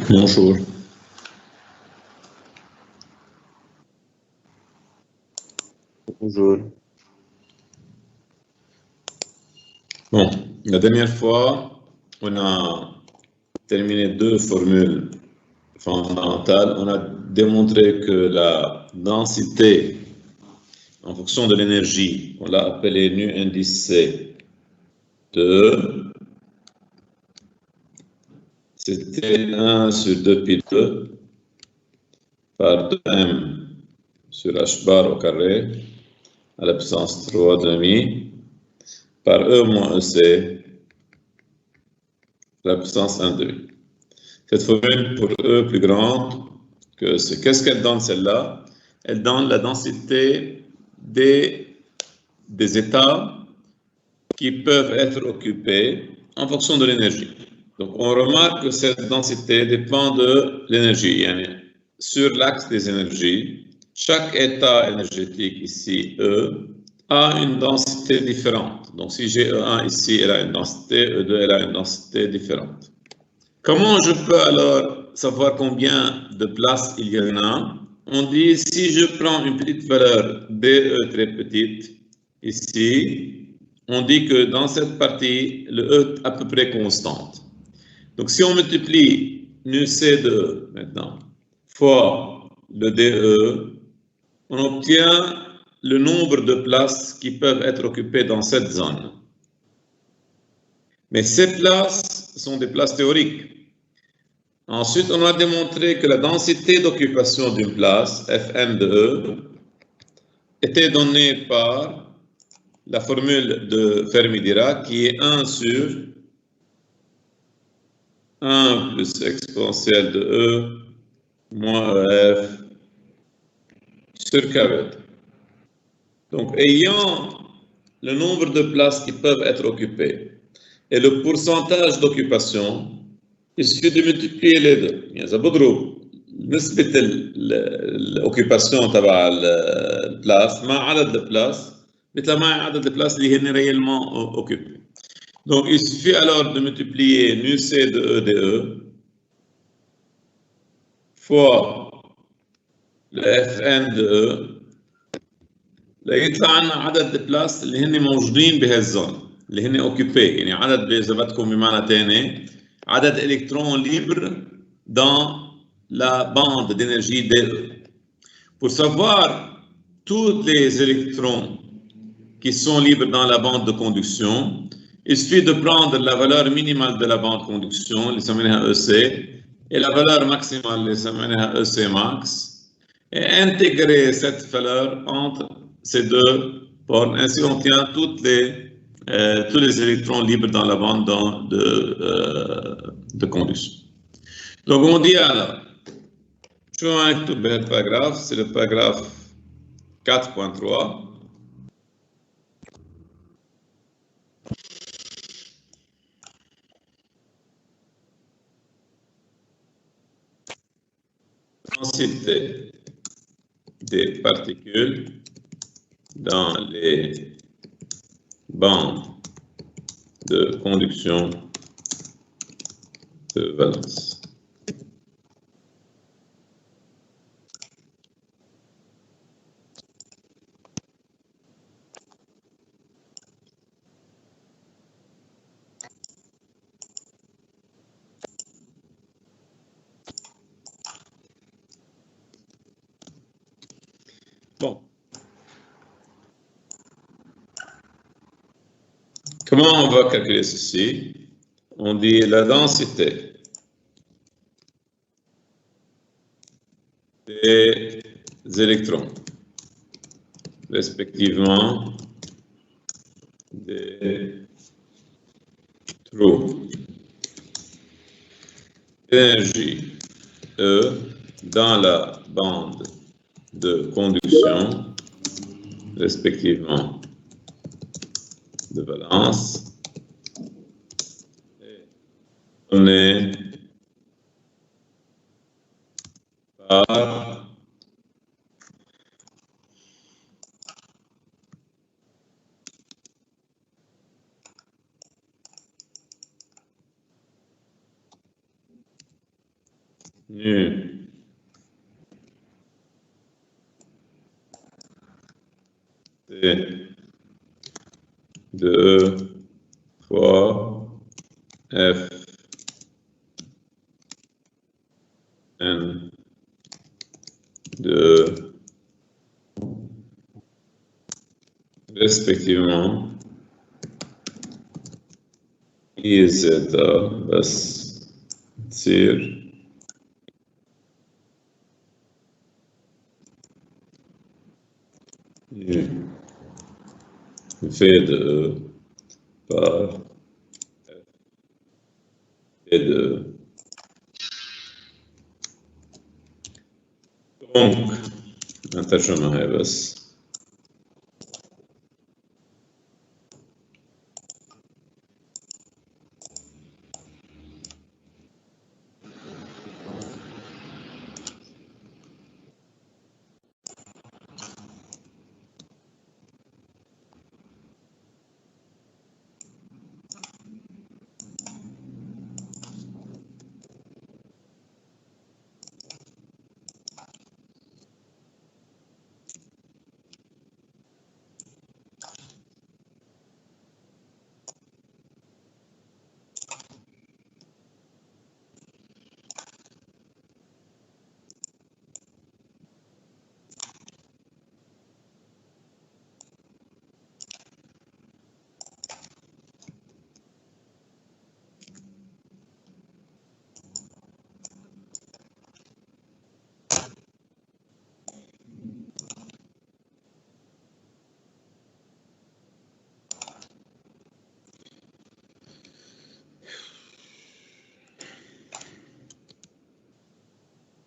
Bonjour. Bonjour. Bon, la dernière fois, on a terminé deux formules fondamentales. On a démontré que la densité en fonction de l'énergie, on l'a appelée nu indice de, c'était 1 sur 2 pi 2 par 2m sur h bar au carré à la puissance 3 demi par E moins EC à la puissance 1 demi. Cette formule pour E plus grande que C. Qu'est-ce qu'elle donne celle-là? Elle donne la densité des états qui peuvent être occupés en fonction de l'énergie. Donc on remarque que cette densité dépend de l'énergie. Sur l'axe des énergies, chaque état énergétique ici, E, a une densité différente. Donc si j'ai E1 ici, elle a une densité, E2, elle a une densité différente. Comment je peux alors savoir combien de places il y en a? On dit, si je prends une petite valeur DE très petite, ici, on dit que dans cette partie, le E est à peu près constante. Donc si on multiplie nu C2 maintenant, fois le DE, on obtient le nombre de places qui peuvent être occupées dans cette zone. Mais ces places sont des places théoriques. Ensuite, on a démontré que la densité d'occupation d'une place, Fm de E, était donnée par la formule de Fermi-Dirac qui est 1 sur 1 plus exponentielle de E moins EF sur kW. Donc, ayant le nombre de places qui peuvent être occupées et le pourcentage d'occupation, il suffit de multiplier les deux. إذا بضرب نسبة الأوكيباسيون تبع البلاس مع عدد البلاس بيطلع معي عدد البلاس اللي هن réellement occupés. Donc il suffit alors de multiplier nu C de E de E fois le Fn de E ليطلع عنا عدد البلاس اللي هن موجودين بهالزون اللي هن occupés. يعني عدد إذا بدكم بمعنى ثاني عدد électrons libres dans la bande d'énergie DE. Pour savoir tous les électrons qui sont libres dans la bande de conduction, il suffit de prendre la valeur minimale de la bande de conduction, les s'appelle EC, et la valeur maximale, les s'appelle EC max, et intégrer cette valeur entre ces deux bornes. Ainsi, on obtient tous les électrons libres dans la bande de conduction. Donc, on dit alors, je vais tout le paragraphe, c'est le paragraphe 4.3. Densité des particules dans les bandes de conduction de valence. Bon. Comment on va calculer ceci? On dit la densité des électrons, respectivement des trous d'énergie E dans la bande de conduction, respectivement de valence, est donné par nu T de E fois F N de respectivement I et Z بس تصير V de E par F de E. Donc الترجمة هي بس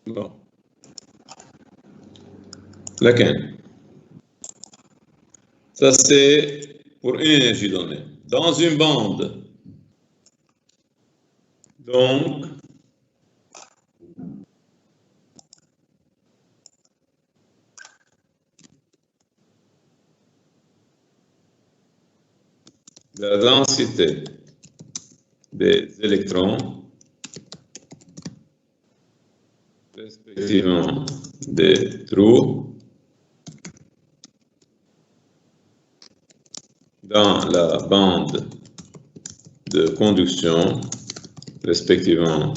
Bon. Laquelle? Ça, c'est pour une énergie donnée. Dans une bande, donc, la densité des électrons, respectivement des trous, dans la bande de conduction, respectivement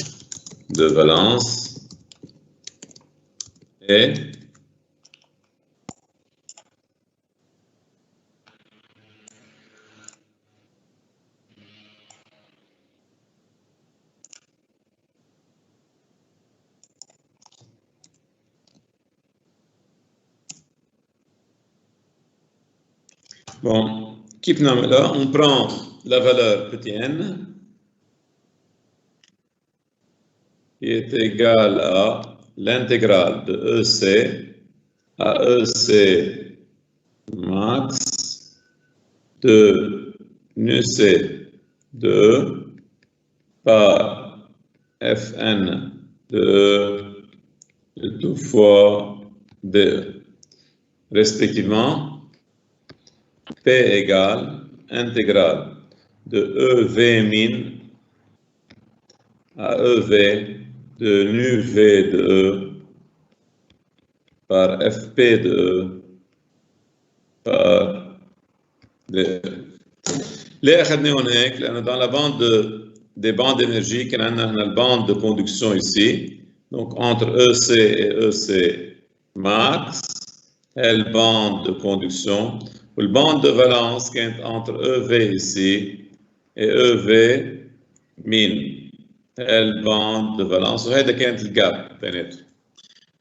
de valence, et bon, qui là, on prend la valeur petit n qui est égale à l'intégrale de EC à EC max de nu C de E par Fn de E de tout fois DE, respectivement P égale intégrale de EV min à EV de nu V de E par FP de E par DE. ليه أخذناهم هيك؟ لأنه dans la bande des bandes d'énergie كان عندنا la bande de conduction ici, donc entre EC et EC max, la bande de conduction, ou la bande de valence qui est entre EV ici et EV min, la bande de valence, وهذا كانت الجاب بيناتهم.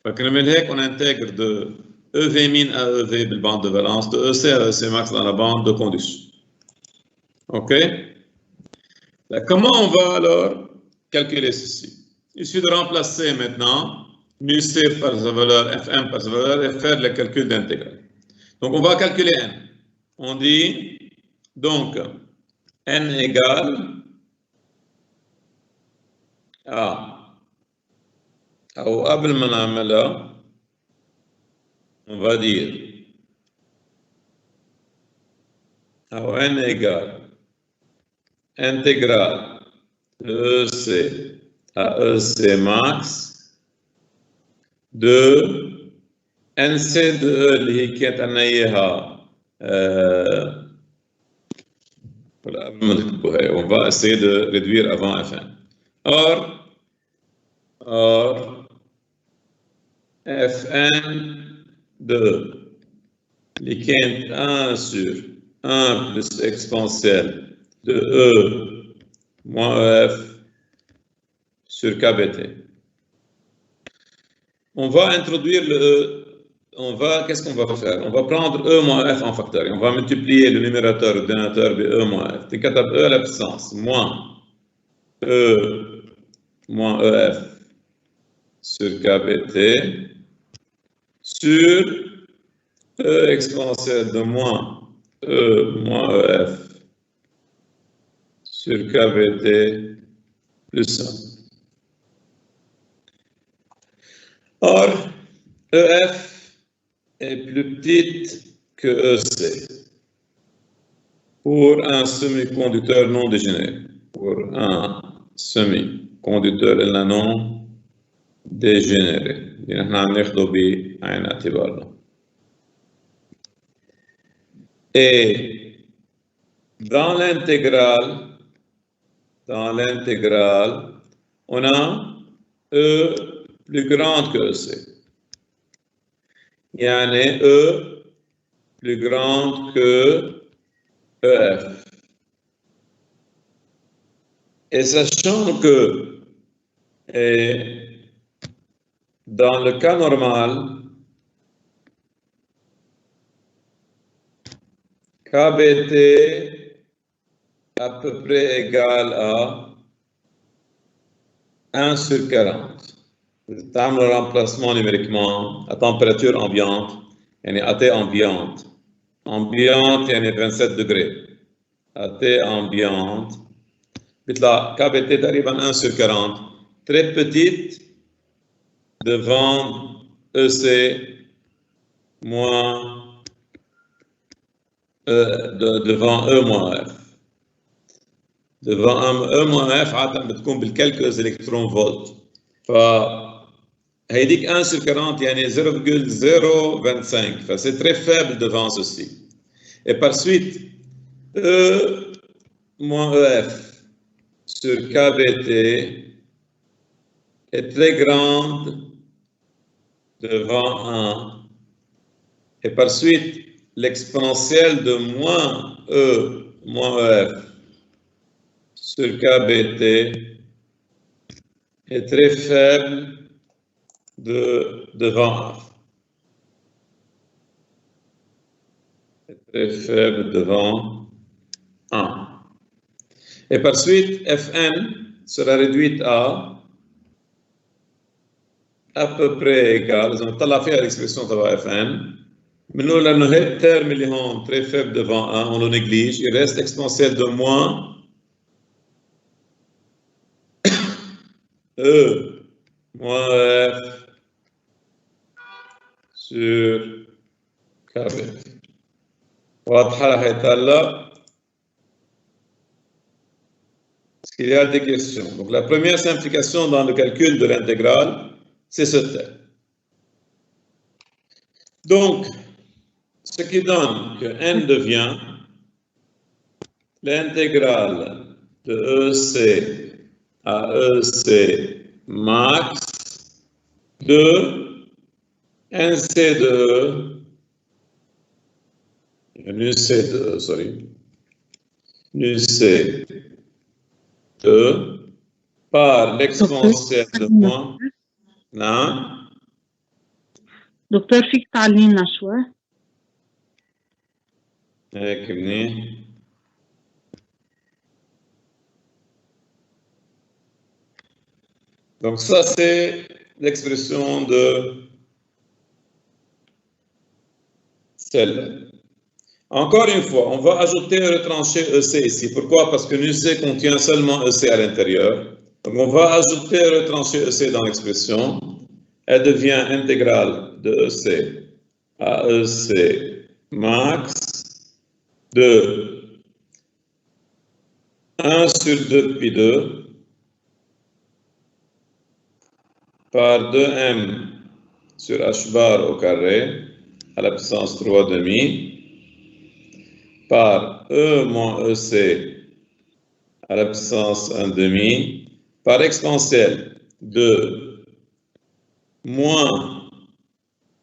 فكنا من هيك on intègre de EV min à EV بالbande de valence, de EC à EC max dans la bande de conduction. OK? Là, comment on va alors calculer ceci? Il suffit de remplacer maintenant nu C par sa valeur Fm par sa valeur et faire le calcul d'intégrale. Donc on va calculer n. On dit donc n égale à أو قبل ما نعملها on va dire أو n égale intégrale de EC à EC max de NC de E اللي هي كانت عندنا إياها on va essayer de réduire avant Fn. Or, Fn de اللي كانت 1 sur 1 plus exponentielle de E moins EF sur KBT. On va introduire le E. Qu'est-ce qu'on va faire? On va prendre E moins F en factoriel. On va multiplier le numérateur et le dénominateur de E moins F. Tu as E à la puissance moins E moins EF sur KBT sur E exponentielle de moins E moins EF sur KBT plus 1. Or, EF est plus petite que EC pour un semi-conducteur non dégénéré. Pour un semi-conducteur non dégénéré. Et dans l'intégrale, on a E plus grande que EC. Yani E plus grande que EF. Et sachant que dans le cas normal, KBT à peu près égal à 1 sur 40. تعمل le remplacement numériquement à température ambiante, يعني AT ambiante. Ambiante يعني 27 degrés. AT ambiante. بيطلع KBT تقريبا 1 sur 40. Très petite devant EC moins devant E moins F. Devant E moins F عادة بتكون بالكالكولز électron volt. هيديك 1 sur 40 يعني 0,025. C'est très faible devant ceci. Et par suite, E moins EF sur KBT est très grande devant 1. Et par suite, l'exponentielle de moins E moins EF sur KBT est très faible devant 1. Est très faible devant 1. Et par suite, Fn sera réduite à peu près égal. On va faire l'expression de Fn. Mais nous, là, le terme اللي هون très faible devant 1, on le néglige. Il reste exponentielle de moins E moins F sur KB. واضحة لحد هلا؟ Est-ce qu'il y a des questions? Donc la première simplification dans le calcul de l'intégrale, c'est ce terme. Donc, ce qui donne que n devient l'intégrale de EC à EC max de NC de NC de, sorry, NC de par l'exponentielle de moins. نعم. دكتور فيك تعلمنا شوي؟ هيك منيح. Donc ça, c'est l'expression de celle-là. Encore une fois, on va ajouter et retrancher EC ici. Pourquoi? Parce que NUC contient seulement EC à l'intérieur. Donc on va ajouter et retrancher EC dans l'expression. Elle devient intégrale de EC à EC max de 1 sur 2 pi 2 par 2m sur h bar au carré à la puissance 3 demi par E moins EC à la puissance 1 demi par exponentielle de moins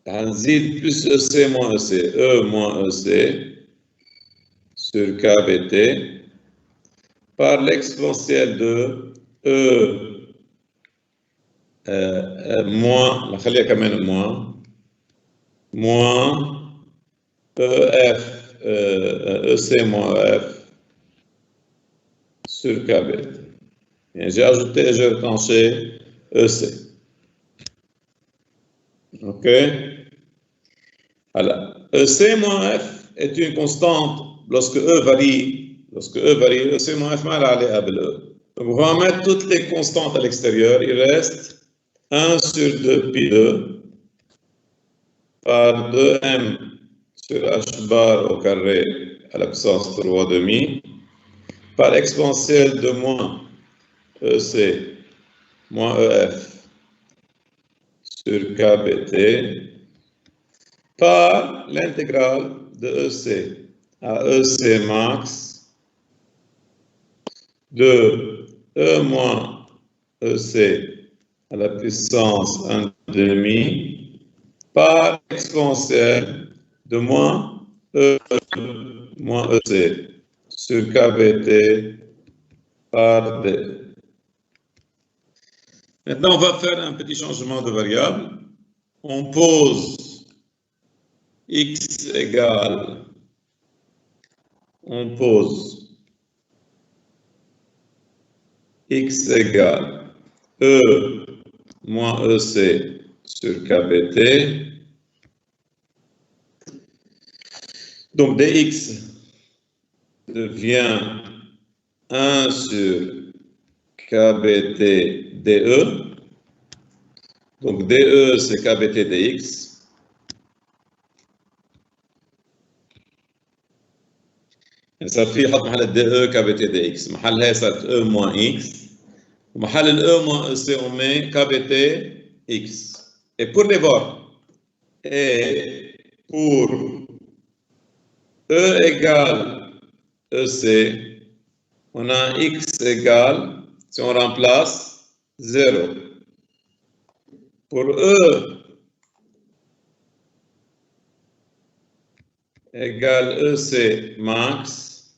Tanzid plus EC moins EC, E moins EC sur KBT par l'exponentielle de E moins, نخليها كمان moins EF, EC moins EF sur KBT. J'ai ajouté et j'ai retranché EC. OK? Alors, EC moins F est une constante lorsque E varie, EC moins F mal aller à E. Donc, on va mettre toutes les constantes à l'extérieur. Il reste 1 sur 2 pi 2 par 2m sur h bar au carré à la puissance 3 demi par exponentielle de moins EC moins EF sur KBT par l'intégrale de EC à EC max de E moins EC à la puissance 1 demi par exponentielle de moins E moins EC sur KBT par D. Maintenant, on va faire un petit changement de variable. On pose x égale, on pose x égale E moins EC sur KBT. Donc dx devient 1 sur KBT DE. Donc DE c'est KBT dx. صار حط محل الدي E KBT dx. محلها صارت E moins x. ومحل ال E moins EC on met KBT x. Et pour les bords, et pour E égale EC, on a x égale, si on remplace, 0. Pour E égale EC max,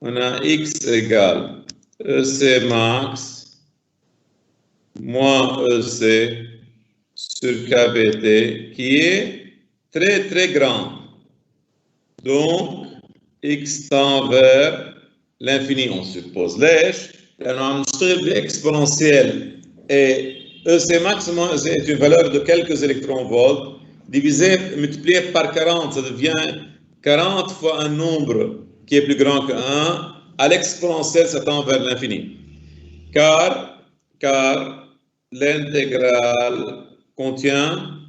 on a x égale EC max moins EC sur KBT qui est très très grand. Donc, x tend vers l'infini, on suppose. ليش؟ لأنه عم نشتغل بإكسبوننسيال. Et EC max est une valeur de quelques électronvolts divisé, multiplié par 40, ça devient 40 fois un nombre qui est plus grand que 1. À l'exponentielle, ça tend vers l'infini. Car l'intégrale contient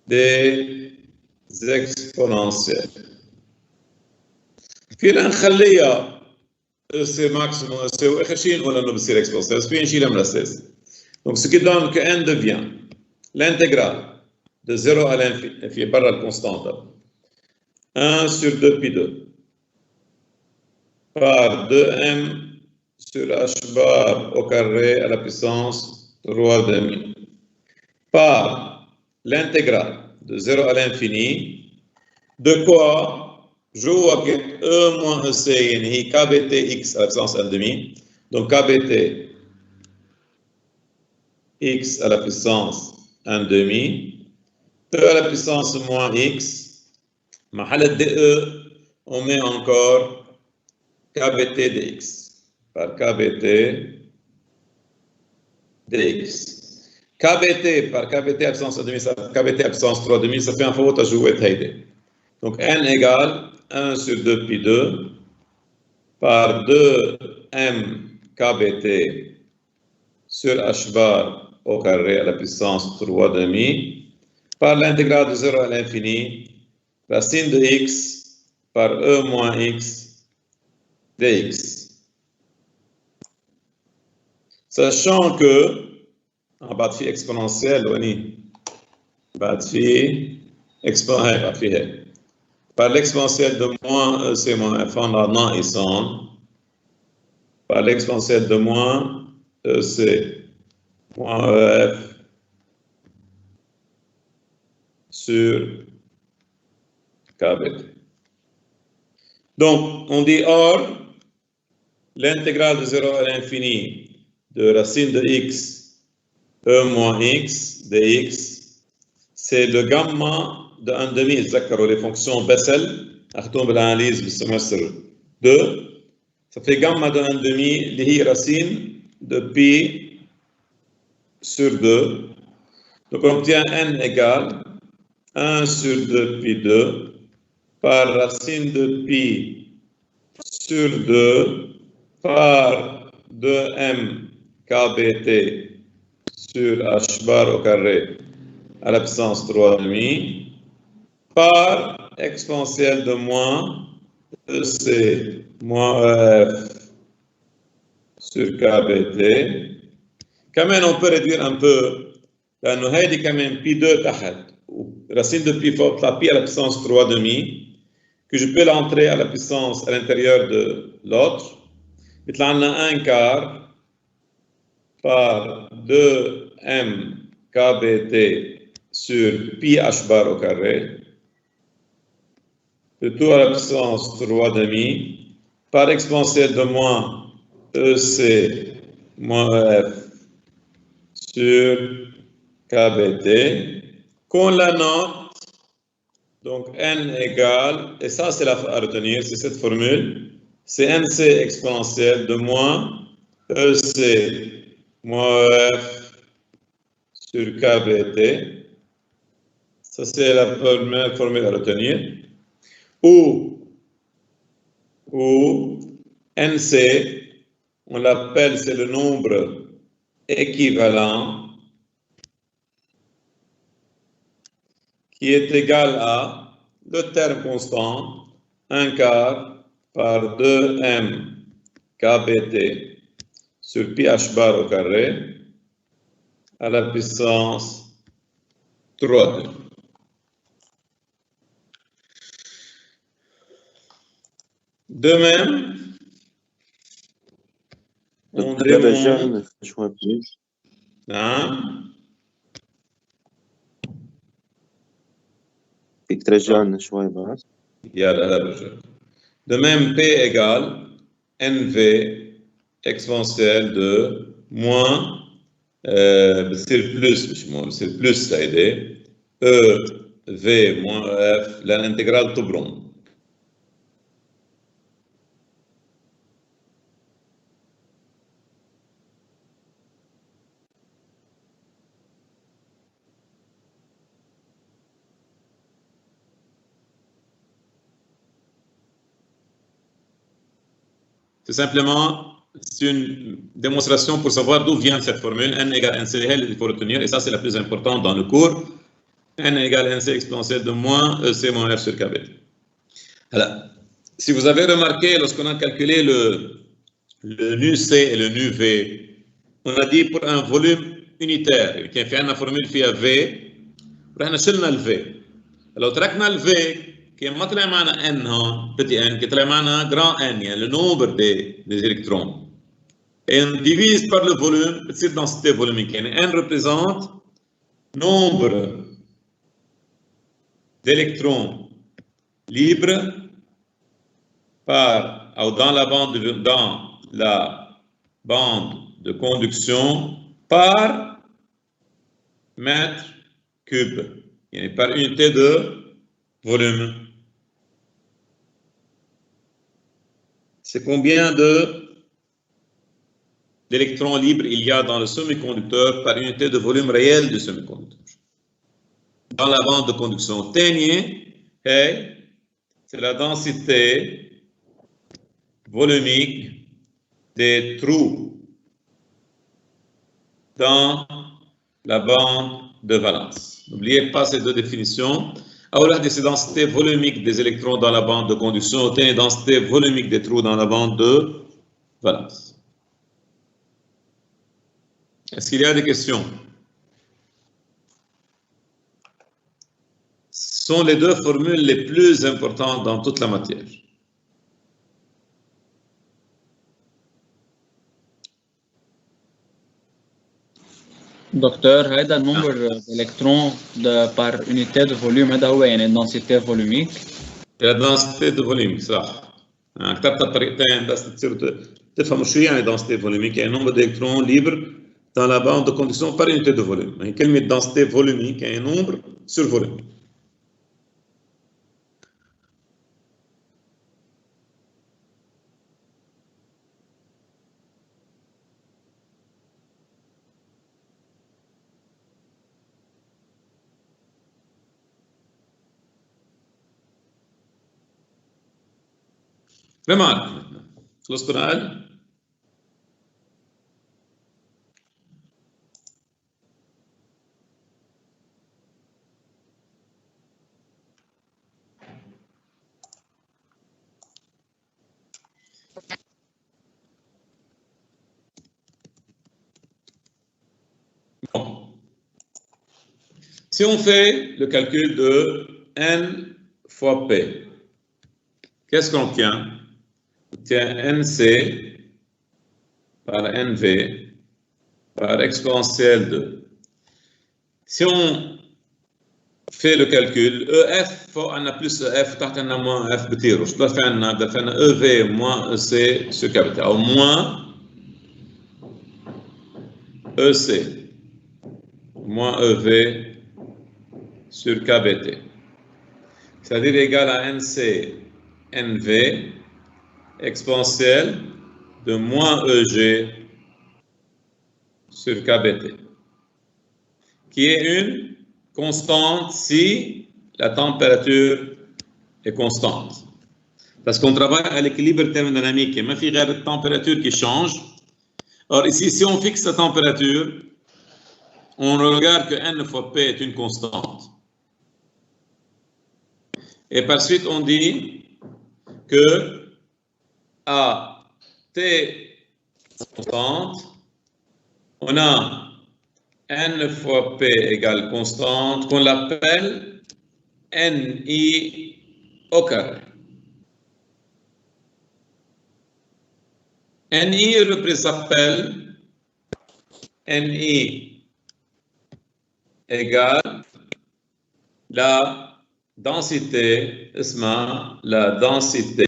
des exponentielles. فينا نخليها EC maximum EC واخر شيء نقول انه بصير exponentielle. فينا نشيلها من الاساس. Donc ce qui donne que n devient l'intégrale de 0 à l'infini, qui est par la constante, 1 sur 2 pi 2 par 2m sur h bar au carré à la puissance 3 demi par l'intégrale de 0 à l'infini de quoi je vois que E moins EC est KBT x à la puissance 1 demi, donc KBT x à la puissance 1 demi, E à la puissance moins x, mahal DE, on met encore KBT dx par KBT dx. KBT par KBT à puissance 1 demi, KBT à puissance 3 demi, ça fait un faute à jouer Heide. Donc n égale 1 sur 2 pi 2 par 2m KBT sur h bar au carré à la puissance 3 demi par l'intégrale de 0 à l'infini, racine de x par e moins x dx. Sachant que, بعد في exponentielle واني بعد في exponentielle بعد في هيك par l'exponentielle de moins EC moins F en ناقصان par l'exponentielle de moins EC moins EF sur KBT. Donc, on dit or, l'intégrale de 0 à l'infini de racine de x, e moins x, dx, c'est le gamma de 1,5. ذكروا les fonctions Bessel, أخذتهم بالanalyse بالsemestre 2. Ça fait gamma de 1,5 اللي هي racine de pi sur 2. Donc, on obtient n égale 1 sur 2 pi 2 par racine de pi sur 2 par 2m kbt sur h bar au carré à la puissance 3,5 par exponentielle de moins EC moins EF sur kbt. Quand même, on peut réduire un peu, لأنه هذه كمان pi 2 تحت racine de pi فوق la pi à la puissance 3,5 que je peux l'entrer à la puissance à l'intérieur de l'autre. يطلع لنا 1 quart par 2m kbt sur pi h bar au carré, de tout à la puissance 3,5 par exponentielle de moins EC moins EF sur kbt, qu'on la note, donc n égale, et ça c'est à retenir, c'est cette formule, c'est nc exponentielle de moins EC moins EF sur kbt. Ça c'est la première formule à retenir. Où nc, on l'appelle, c'est le nombre équivalent qui est égal à le terme constant 1 quart par 2m kbt sur pi h bar au carré à la puissance 3. De même, on demande... De même, P égale NV exponentielle de moins, c'est le plus, c'est le plus, ça a aidé, E, V moins F, l'intégrale Tobron. C'est simplement une démonstration pour savoir d'où vient cette formule. N égale NC, il faut retenir, et ça c'est la plus importante dans le cours. N égale NC exponentielle de moins EC moins F sur KBT. Alors, si vous avez remarqué, lorsqu'on a calculé le nu C et le nu V, on a dit pour un volume unitaire, qui a fait une formule فيها V, رحنا شلنا le V. Alors, تركنا le V, qui ما طلع معنا n هون petit n qui طلع معنا grand n يعني le nombre des électrons et on divise par le volume بتصير densité volumique يعني n représente nombre d'électrons libres par ou dans la bande de conduction par mètre cube يعني par unité de volume. C'est combien d'électrons libres il y a dans le semi-conducteur par unité de volume réel du semi-conducteur. Dans la bande de conduction. Tenier, c'est la densité volumique des trous dans la bande de valence. N'oubliez pas ces deux définitions. Alors, la densité volumique des électrons dans la bande de conduction, la densité volumique des trous dans la bande de valence. Est-ce qu'il y a des questions? sont les deux formules les plus importantes dans toute la matière. دكتور هيدا النمبر الالكترون par unité de volume هذا هو يعني densité volumique. La densité de volume صح. كتبتها بطريقتين بس تصيروا تفهموا شو يعني densité volumique يعني nombre d'électrons libres dans la bande de conduction par unité de volume. يعني كلمة densité volumique يعني nombre sur volume. Remarque maintenant. خلصتوا الآن؟ Bon. Si on fait le calcul de n fois p, qu'est-ce qu'on obtient? On obtient nc par nv par exponentielle de. Si on fait le calcul, EF, فوق عندنا plus EF تحت عندنا moins F بطيروا. شو بدنا في عندنا؟ بدنا في عندنا EV moins EC sur KBT أو moins EC moins EV sur KBT. C'est-à-dire égal à NC NV exponentielle de moins EG sur KBT, qui est une constante si la température est constante. Parce qu'on travaille à l'équilibre thermodynamique, il y a une température qui change. Or ici, si on fixe la température, on regarde que N fois P est une constante. Et par suite, on dit que à T constante, on a N fois P égale constante, qu'on l'appelle Ni au carré. Ni s'appelle Ni égale la densité, la densité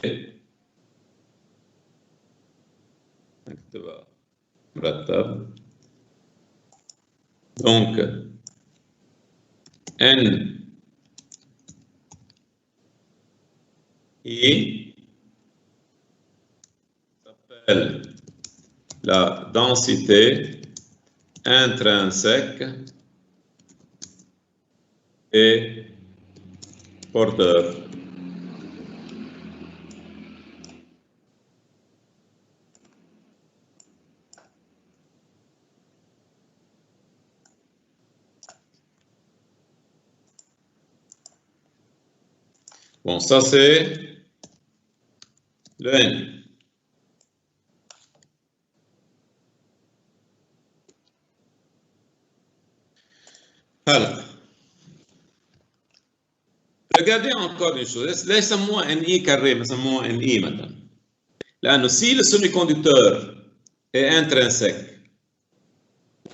donc N I s'appelle la densité intrinsèque et porteur. Bon, ça c'est le N. Alors, regardez encore une chose. Là, c'est moins Ni carré, mais c'est moins Ni maintenant. Là, si le semi-conducteur est intrinsèque,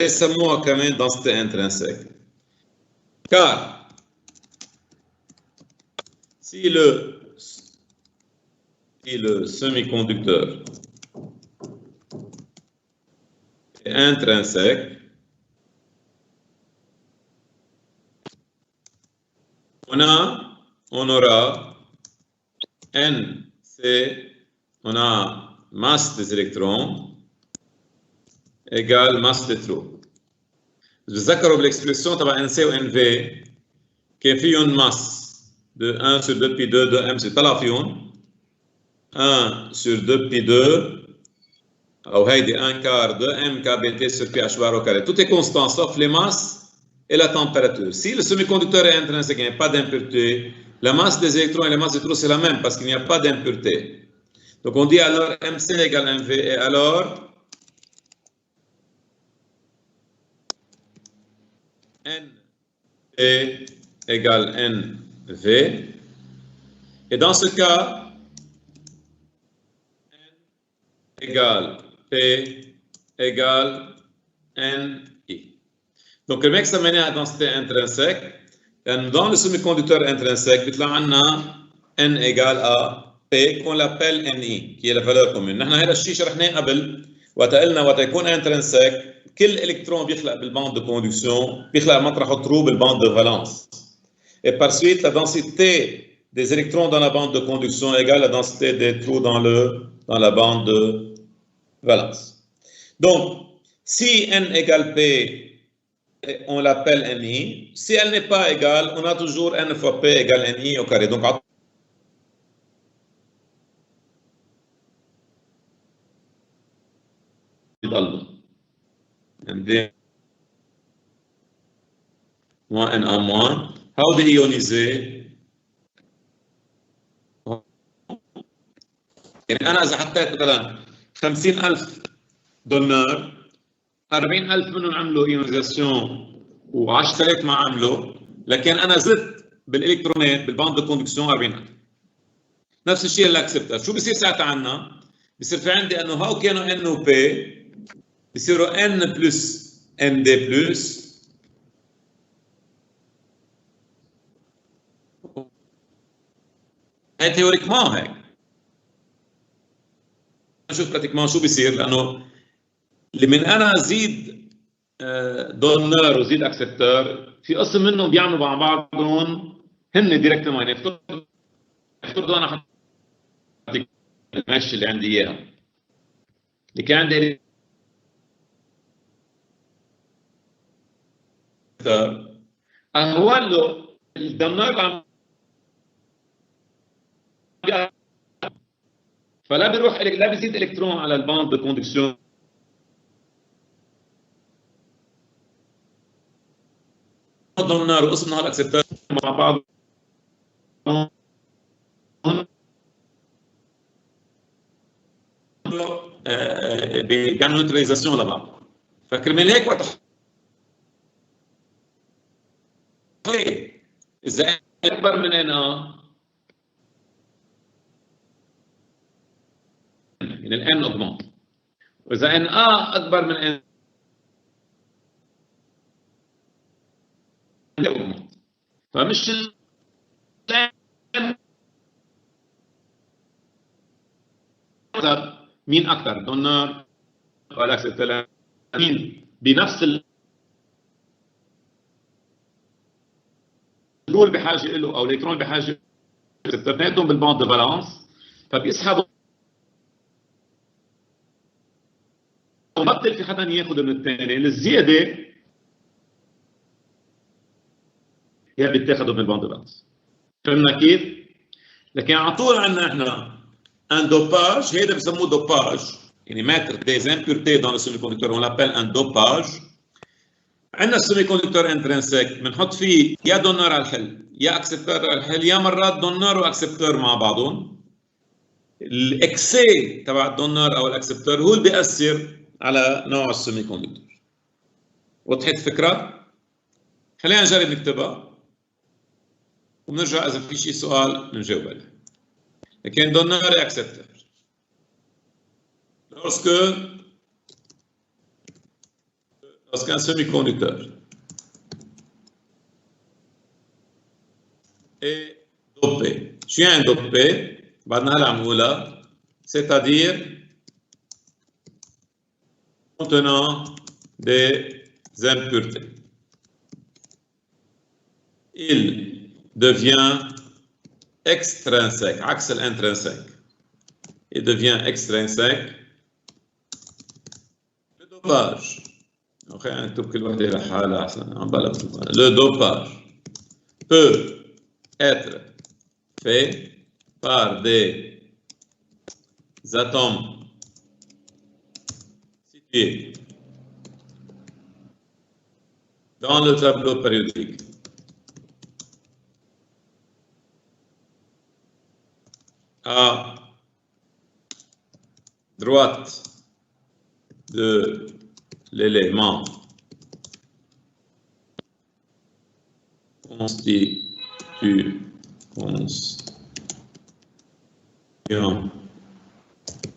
c'est moins quand même densité intrinsèque. Car si le semi-conducteur est intrinsèque, on aura NC, on a masse des électrons égale masse des trous. تذكروا بالexpression تبع NC و NV كان فيهم masse de 1 sur 2 pi 2 de M sur طلع فيهم 1 sur 2 pi 2 ou هيدي 1 quart de M KBT sur P H bar au carré. Tout est constant sauf les masses et la température. Si le semi-conducteur est intrinsèque, il n'y a pas d'impureté, la masse des électrons et la masse des trous, c'est la même parce qu'il n'y a pas d'impureté. Donc on dit alors MC égale MV et alors N égale N V. Et dans ce cas, N égale P égale NI. Donc, le mec s'amène à la densité intrinsèque. Dans le semi-conducteur intrinsèque, N égale à P qu'on l'appelle NI, qui est la valeur commune. نحن هذا الشيء شرحناه قبل وقت قلنا وقت يكون intrinsèque, كل électron بيخلق بالبande de conduction بيخلق مطرحه trou بالbande de valence. Et par suite, la densité des électrons dans la bande de conduction égale la densité des trous dans la bande de valence. Donc, si N égale P, on l'appelle NI. Si elle n'est pas égale, on a toujours N fois P égale NI au carré. Donc, MD moins NA moins. هودي ايونيزي. يعني انا اذا حطيت مثلا 50,000 دونر 40,000 منهم عملوا ايونيزاسيون و10,000 ما عملوا، لكن انا زدت بالالكترونات بالباند دو كوندكسيون 40,000. نفس الشيء اللي اكسبتها. شو بصير ساعتها عنا؟ بصير في عندي انه هاو كانوا ان وبي بصيروا ان بلس ان دي بلس هي تيوريكمان هيك. نشوف براتيكمان شو بيصير، لانه اللي من انا زيد دونر وزيد اكسبتور في قسم منهم بيعملوا مع بعضهم هن دايركتومون. يعني افترضوا انا حطيت المش اللي عندي اياها اللي كان عندي هو له الدونر فلا بيروح لا بيزيد الكترون على الباند دو كوندكسيون دونر وقسم نهار اكسبتور مع بعض بيعملوا نيوتراليزاسيون لبعض. فكرمال هيك وقت اذا اكبر من ان يعني الان اوجمنت، واذا ان اكبر من ان اوجمنت. فمش مين اكثر دونر ولا اكسبتور، مين بنفس الرول بحاجه له او الالكترون بحاجه اثنيناتهم بالباند دو فالانس، فبيسحبوا ما بتلفي حدا ياخذ من الثاني. الزياده هي بتاخذوا من الباند دو فالانس. فهمنا كيف؟ لكن على طول عندنا احنا un dopage, هذا بسموه دوباج، يعني mettre des impuretés dans le semi-conducteur, on l'appelle un dopage. عندنا السيمي-كوندكتور انترنسيك بنحط فيه يا دونر على الحل يا اكسبتور على الحل، يا مرات دونر واكسبتور مع بعضهم. الاكسي تبع الدونر او الاكسبتور هو اللي بيأثر على نوع السيمي-كوندكتور. وضحت الفكره؟ خلينا نجرب نكتبها وبنرجع اذا في شيء سؤال بنجاوب عليه. لكن donneur et accepteur. Lorsqu'un semi-conducteur est dopé, je suis un dopé, c'est-à-dire contenant des impuretés. Il devient extrinsèque, axe intrinsèque. Il devient extrinsèque. Le dopage. Le dopage peut être fait par des atomes situés dans le tableau périodique. À droite de l'élément constitue constituant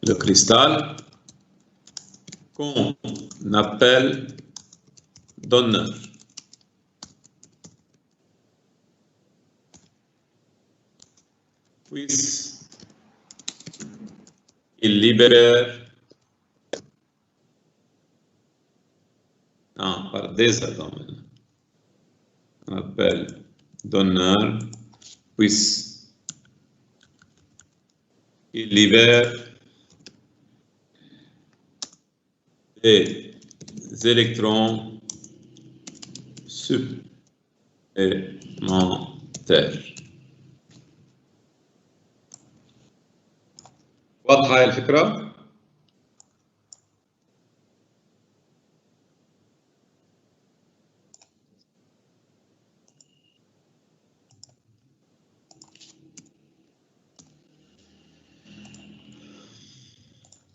le cristal qu'on appelle donneur. Puisqu'il libère par des atomes. On appelle donneur, puisqu'il libère des électrons supplémentaires. واضحة هاي الفكرة؟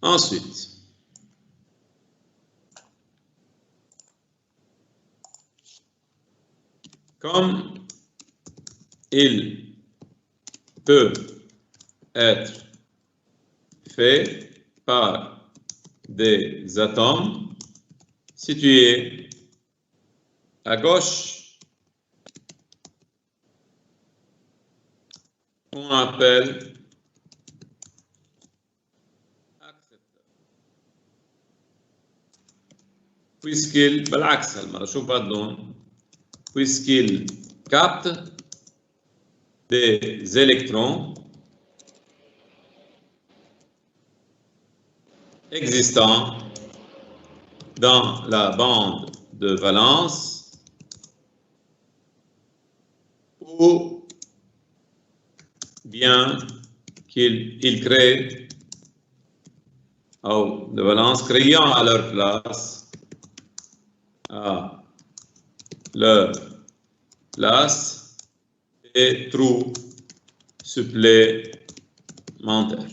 Ensuite, comme il peut être fait par des atomes situés à gauche, on appelle accepteur. Puisqu'il, بالعكس هالمرة شوف بعدهم, puisqu'il capte des électrons existants dans la bande de valence ou bien qu'il crée de valence créant à leur place des trous supplémentaires.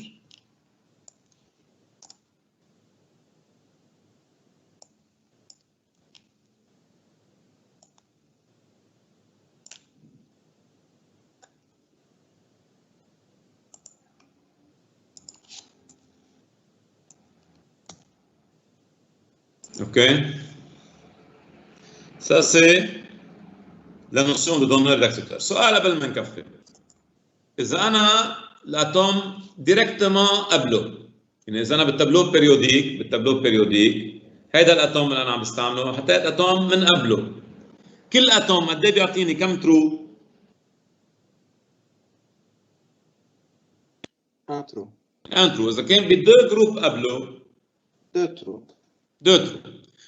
OK? Ça, c'est la notion de donneur et d'accepteur. سؤال قبل ما نكفي. إذا أنا الأتوم directement قبله، يعني إذا أنا بالتابلو بيريوديك، هيدا الأتوم اللي أنا عم بستعمله، حتى الأتوم من قبله. كل أتوم قد إيه بيعطيني كم ترو؟ Un trou. ان ترو. إذا كان بدو جروب قبله 2 trous. 2 ترو.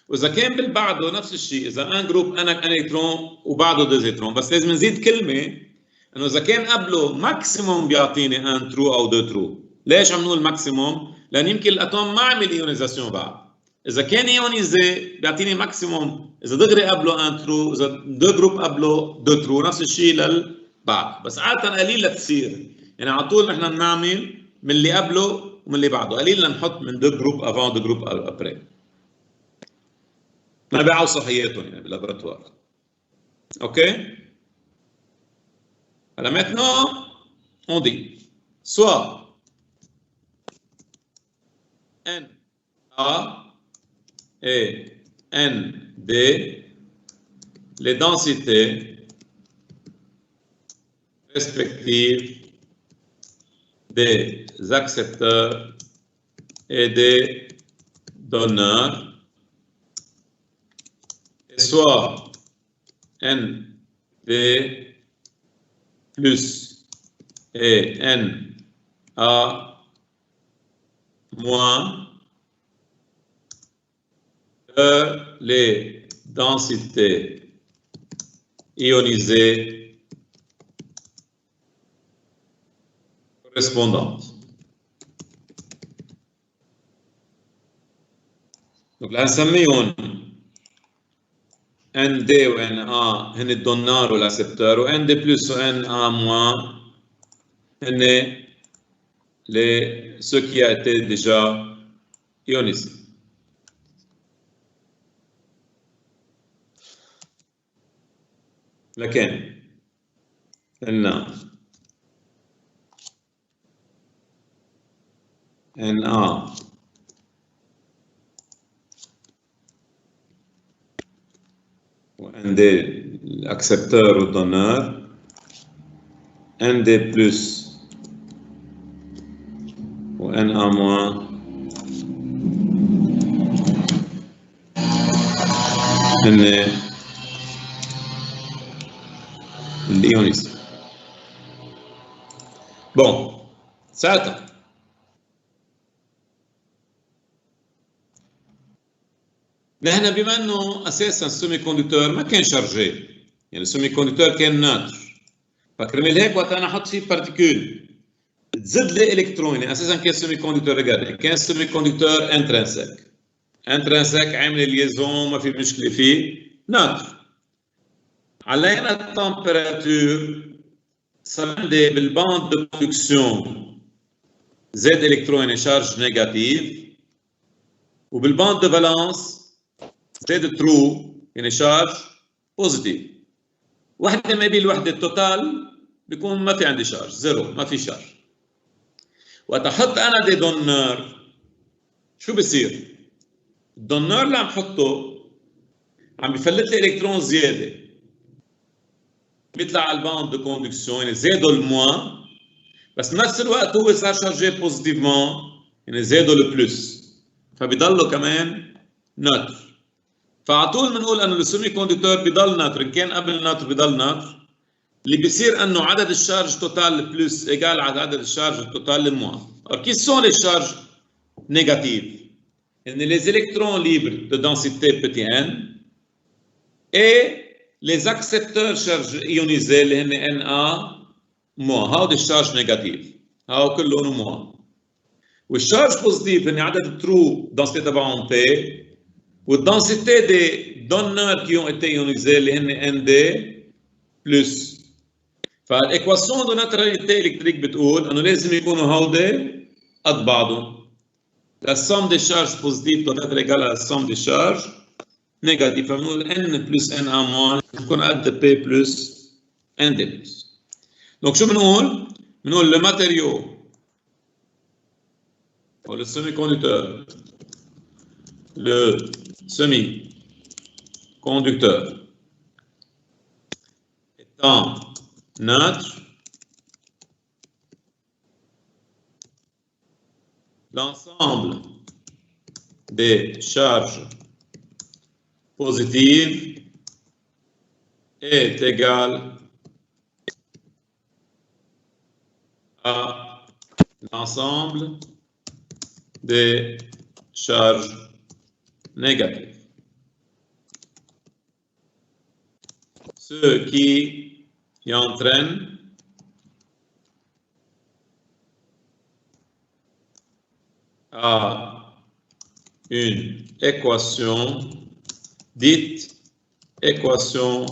وإذا كان بالبعده نفس الشيء، إذا ان جروب انا الكترون وبعده 2 الكترون، بس لازم نزيد كلمة انه إذا كان قبله ماكسيموم بيعطيني ان ترو أو 2 ترو. ليش عم نقول ماكسيموم؟ لأن يمكن الأتوم ما عمل ايونيزاسيون بعد. إذا كان ايونيزي بيعطيني ماكسيموم، إذا دغري قبله ان ترو، إذا 2 جروب قبله 2 ترو، نفس الشيء للبعد. بس عادة قليل لتصير، يعني على طول نحن بنعمل من اللي قبله ومن اللي بعده، قليل لنحط من 2 جروب افون 2 جروب ابري. ما بيعوا صحياتهم يعني باللابراتوار. اوكي؟ Alors maintenant, on dit soit Na et Nd, les densités respectives des accepteurs et des donneurs, et soit Nd plus et Na moins que les densités ionisées correspondantes. Donc là, نسميهم ND ou NA هن الدونار والaccepteur, ou ND plus ou NA moins هن ce qui a été déjà ionisé. لكن قلنا Na ND l'accepteur ou donneur, ND plus ou Na moins Na l'ionisme. Bon, ساعتها نحن بما انه اساسا السيمي كوندكتور ما كان شارجي، يعني السيمي كوندكتور كان ناتر، فكرمال هيك وقت انا احط فيه بارتيكول تزد لي الكترون، يعني اساسا كان السيمي كوندكتور ريغاردي كان السيمي كوندكتور انترنسيك عامل ليزون ما في مشكله فيه ناتر. علينا التمبراتور صار عندي بالباند دو كوندكسيون زاد الكترون شارج نيجاتيف، وبالباند دو فالانس زاد ترو يعني شارج بوزيتيف. وحده ما بين الوحده التوتال بيكون ما في عندي شارج، زيرو ما في شارج. وقت احط انا دي دونر شو بصير؟ الدونر اللي عم حطه عم بفلت لي الكترون زياده بيطلع على الباند دو كوندكسيون، يعني زادوا الموان، بس بنفس الوقت هو صار شارجي بوزيتيفمون يعني زادوا البلس، فبيضلوا كمان ناتر. فعلى طول بنقول انه السيمي كوندكتور بضل ناتر، ان كان قبل الناتر بضل ناتر. اللي بيصير انه عدد الشارج توتال بلس ايجال على عدد الشارج توتال الموان. Alors qui sont les charges négatives? En les électrons libres de densité petit n et les accepteurs charges ionisés اللي هن Na moins. هاو الشارج نيجاتيف، هاو كلهم موان. والشارج بوزيتيف هن عدد الترو densité تبعهم P والدنسيتي دي دونر qui ont été ionisés اللي هن ND plus. فالايكواسيون دو ناتراليتي الكتريك بتقول انه لازم يكونوا هودي قد بعضهم. La somme des charges positives doit être égale à la somme des charges négatives. فبنقول N plus Na moins تكون قد P plus ND plus. Donc شو بنقول؟ بنقول le matériau ou le semi-conducteur, le semi-conducteur étant neutre, l'ensemble des charges positives est égal à l'ensemble des charges négatives. Ce qui entraîne à une équation dite équation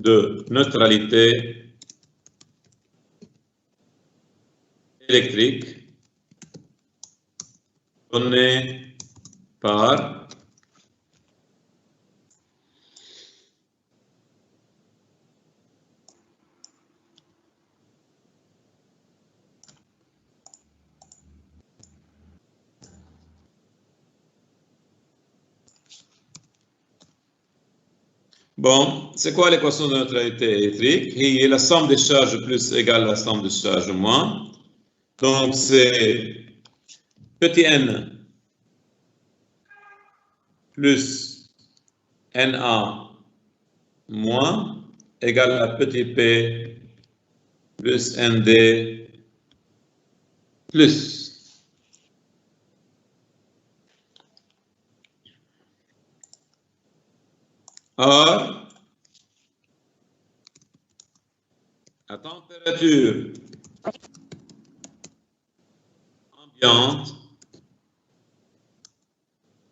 de neutralité électrique donnée par Bon, c'est quoi l'équation de neutralité électrique? Et la somme des charges plus égale à la somme des charges moins. Donc, c'est petit n plus Na moins égale à petit p plus Nd plus. Or, à température ambiante,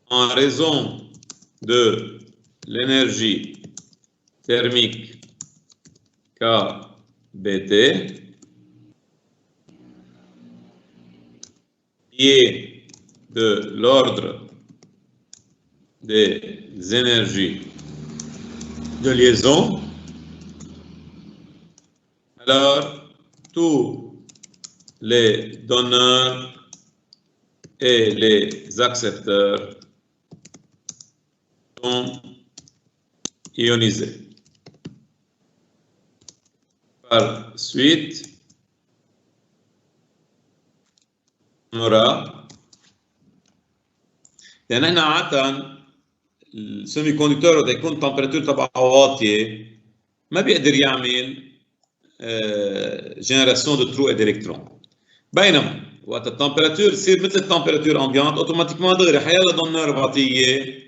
en raison de l'énergie thermique KBT, qui est de l'ordre des énergies de liaison, alors tous les donneurs et les accepteurs sont ionisés. Par suite, on aura, يعني احنا عادة السيمي كوندكتور وقت يكون التمبراتور تبعه واطية ما بيقدر يعمل جنراسيون دو ترو الكترون. بينما وقت التمبراتور تصير مثل التمبراتور امبيانت اوتوماتيكمان دغري حيلا دونر واطية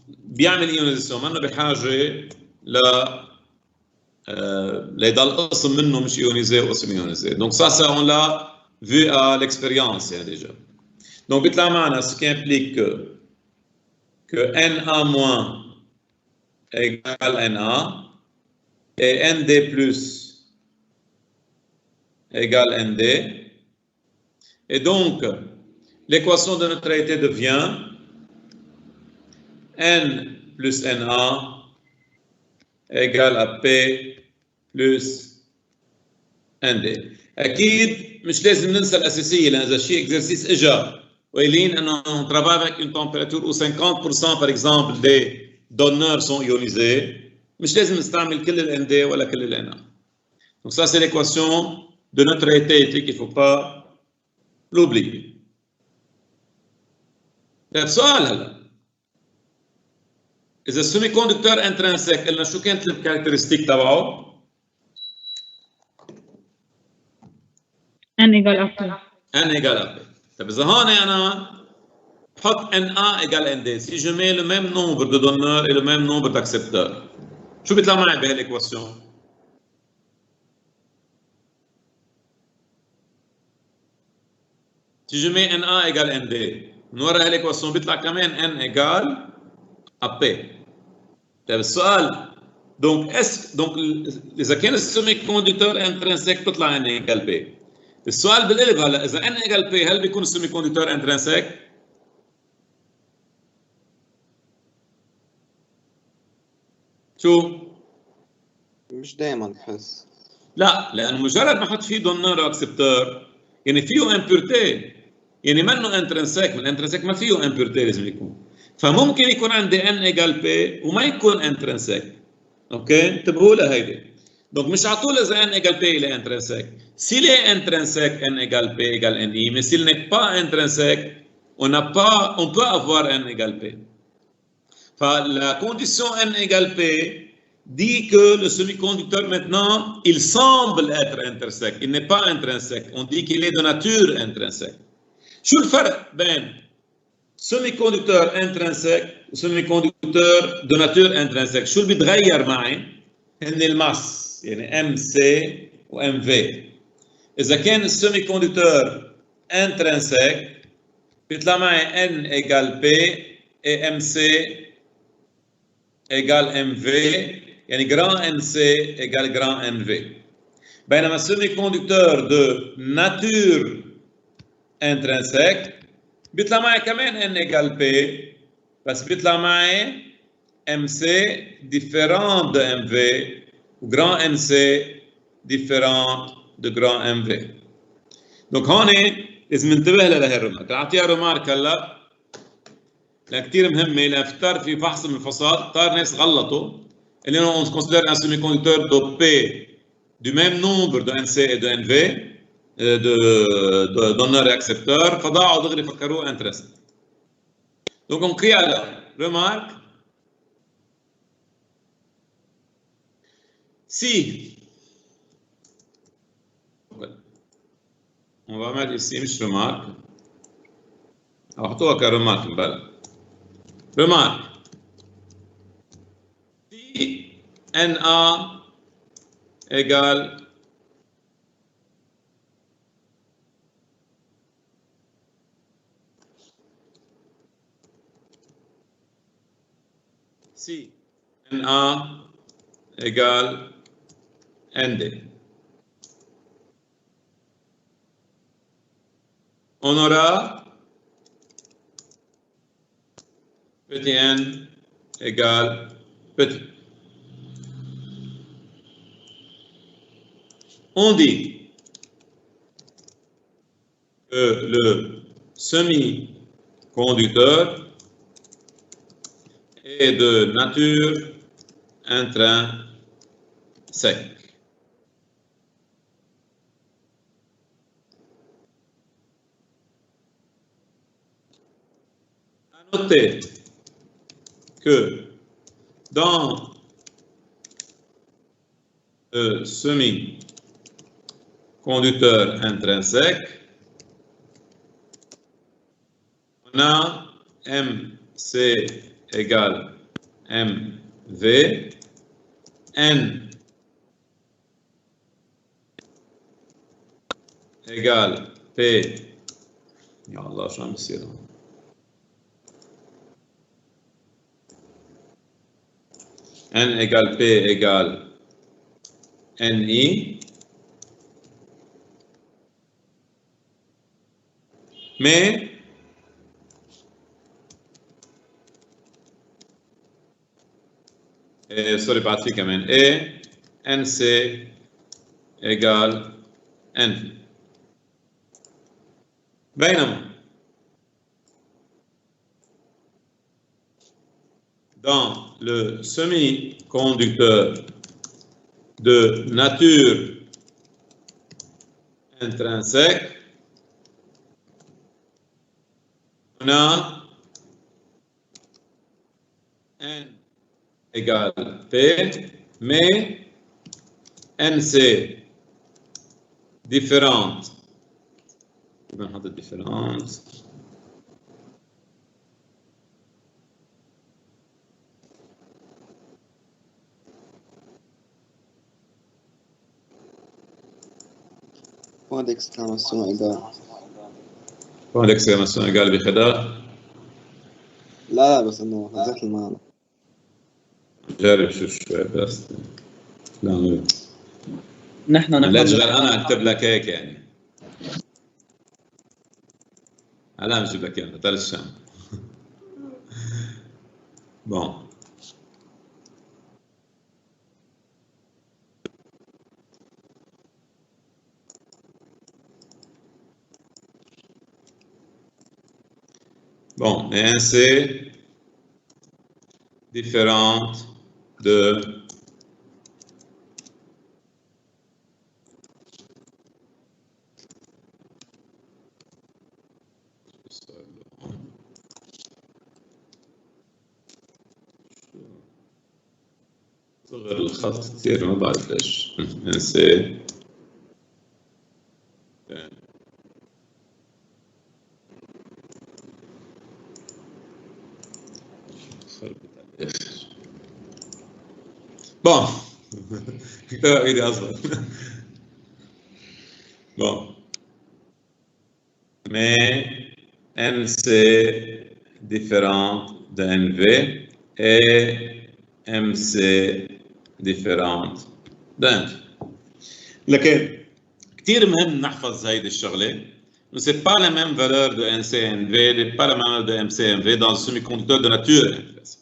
بيعمل ايونيزاسيون منه بحاجة ل ليضل قسم منه مش ايونيزي وقسم ايونيزي. دونك ça on l'a vu à l'expérience déjà. Donc بيطلع معنا ce qui implique que Na- égale Na et Nd plus égale Nd. Et donc, l'équation de neutralité devient N plus Na égale à P plus Nd. أكيد مش لازم ننسى الأساسية لأن إذا شيء exercice إجا وقايلين إنه on travaille avec une température où 50% par exemple des donneurs sont ionisés, مش لازم نستعمل كل ال Nd ولا كل ال Na. Donc ça c'est l'équation de neutralité qu'il ne faut pas l'oublier. السؤال هلا إذا السيمي كوندكتور انترنسيك قلنا شو كانت الكاركترستيك تبعه؟ N égale à P. N égale à P. طيب إذا هون أنا بحط Na égale Nd, si je mets le même nombre de donneurs et le même nombre d'accepteurs, شو بيطلع معي بهالإكواسيون؟ Si je mets Na égale Nd, من وراء هالإكواسيون بيطلع كمان N égale à P. طيب السؤال دونك دونك إذا كان السيمي كوندكتور انترنسيك بتطلع N égale P. السؤال بالقلب هلا إذا N égale P هل بيكون السيمي كوندكتور انترنسيك؟ شو؟ مش دايما بحس. لا لأنه مجرد ما أحط فيه دونر واكسبتور يعني فيه امبيورتي يعني منه انترنسيك، من الانترنسيك ما فيه امبيورتي لازم يكون. فممكن يكون عندي N égale P وما يكون انترنسيك. اوكي انتبهوا لهيدي. Donc مش على طول إذا N égale P il est intrinsèque. S'il est intrinsèque N égale P égale Ni, mais s'il n'est pas intrinsèque, on peut avoir N égale P. La condition N égale P dit que le semi-conducteur maintenant, il semble être intrinsèque, il n'est pas intrinsèque. On dit qu'il est de nature intrinsèque. شو الفرق بين semi-conducteur intrinsèque و semi-conducteur de nature intrinsèque؟ شو اللي بيتغير معي؟ هن الماس يعني MC و MV. إذا كان السيمي-conducteur intrinsèque بيطلع معي N égale P et MC égale MV يعني grand MC égale grand MV. بينما semi-conducteur de nature intrinsèque بيطلع معي كمان N égale P بس بيطلع معي MC différent de MV و grand MC différent de grand MV. Donc هون لازم ننتبه لهي الرمارك. اعطيها رمارك هلا لأن كثير مهمة لأن في فحص من الفحوصات كثار ناس غلطوا اللي on considère un semi-conducteur dopé du même nombre de NC et de NV de donneurs et accepteurs فضاعوا دغري فكروه انترست. Donc on crée alors remarque si on va mettre ici مش remarque احطوها كremarque مبلا remarque si Na égale si Na égale Nd. On aura petit n égale petit. On dit que le semi-conducteur est de nature intrinsèque. À noter que dans le semi-conducteur intrinsèque, on a MC égale MV, N égale P. Ya Allah, شو عم بيصير هون؟ N égale P égale NI. Mais sorry, بعد في كمان A NC égale NV. بينما dans le semi-conducteur de nature intrinsèque, on a N égale P, mais NC différente. On va différente. point d'exclamation égale. Point d'exclamation égale بخداع. لا بس انه هذاك المعنى. جرب شو شوي بس. لا نحن لا تشغل انا اكتب لك هيك يعني. هلا بجيب لك اياها تل الشام. بون. Bon, et ainsi différente de صغر الخط كثير ما بعرف ليش انسى Bon, il est aslan. Bon, mais MC différente de NV et MC différente de NV. لكن كثير مهم نحفظ هيدي الشغله. C'est pas la même valeur de NC-NV, pas la même valeur de MC-NV dans le semi-conducteur de nature intrinsèque.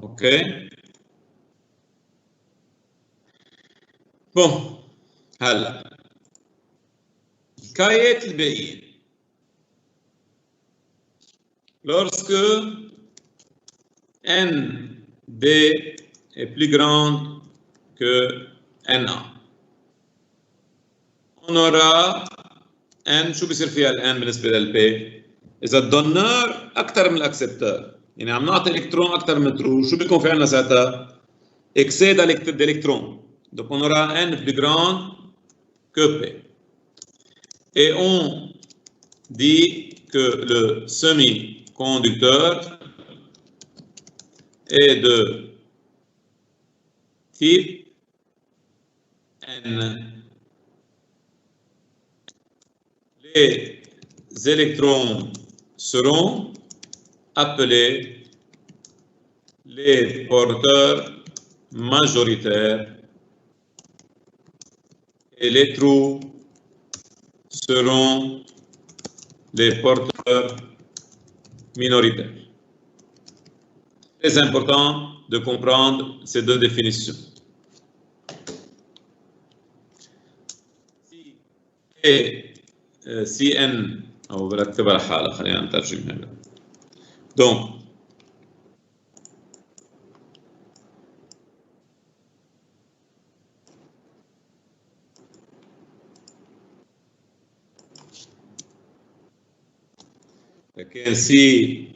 OK? Bon, هلا الكايات الباقيين lorsque NB est plus grande que NA on aura N شو بيصير فيها ال N بالنسبة لل P؟ إذا الدونر أكثر من الأكسبتور يعني عم نعطي إلكترون أكثر من ترو شو بيكون في عندنا ساعتها؟ excès d'électrons. Donc on aura N plus grand que P. Et on dit que le semi-conducteur est de type N. Les électrons seront appelés les porteurs majoritaires et les trous seront les porteurs minoritaires. Très important de comprendre ces deux définitions. Si N أو برتبها لحالها. خلينا نترجمها هلا. Donc لكن si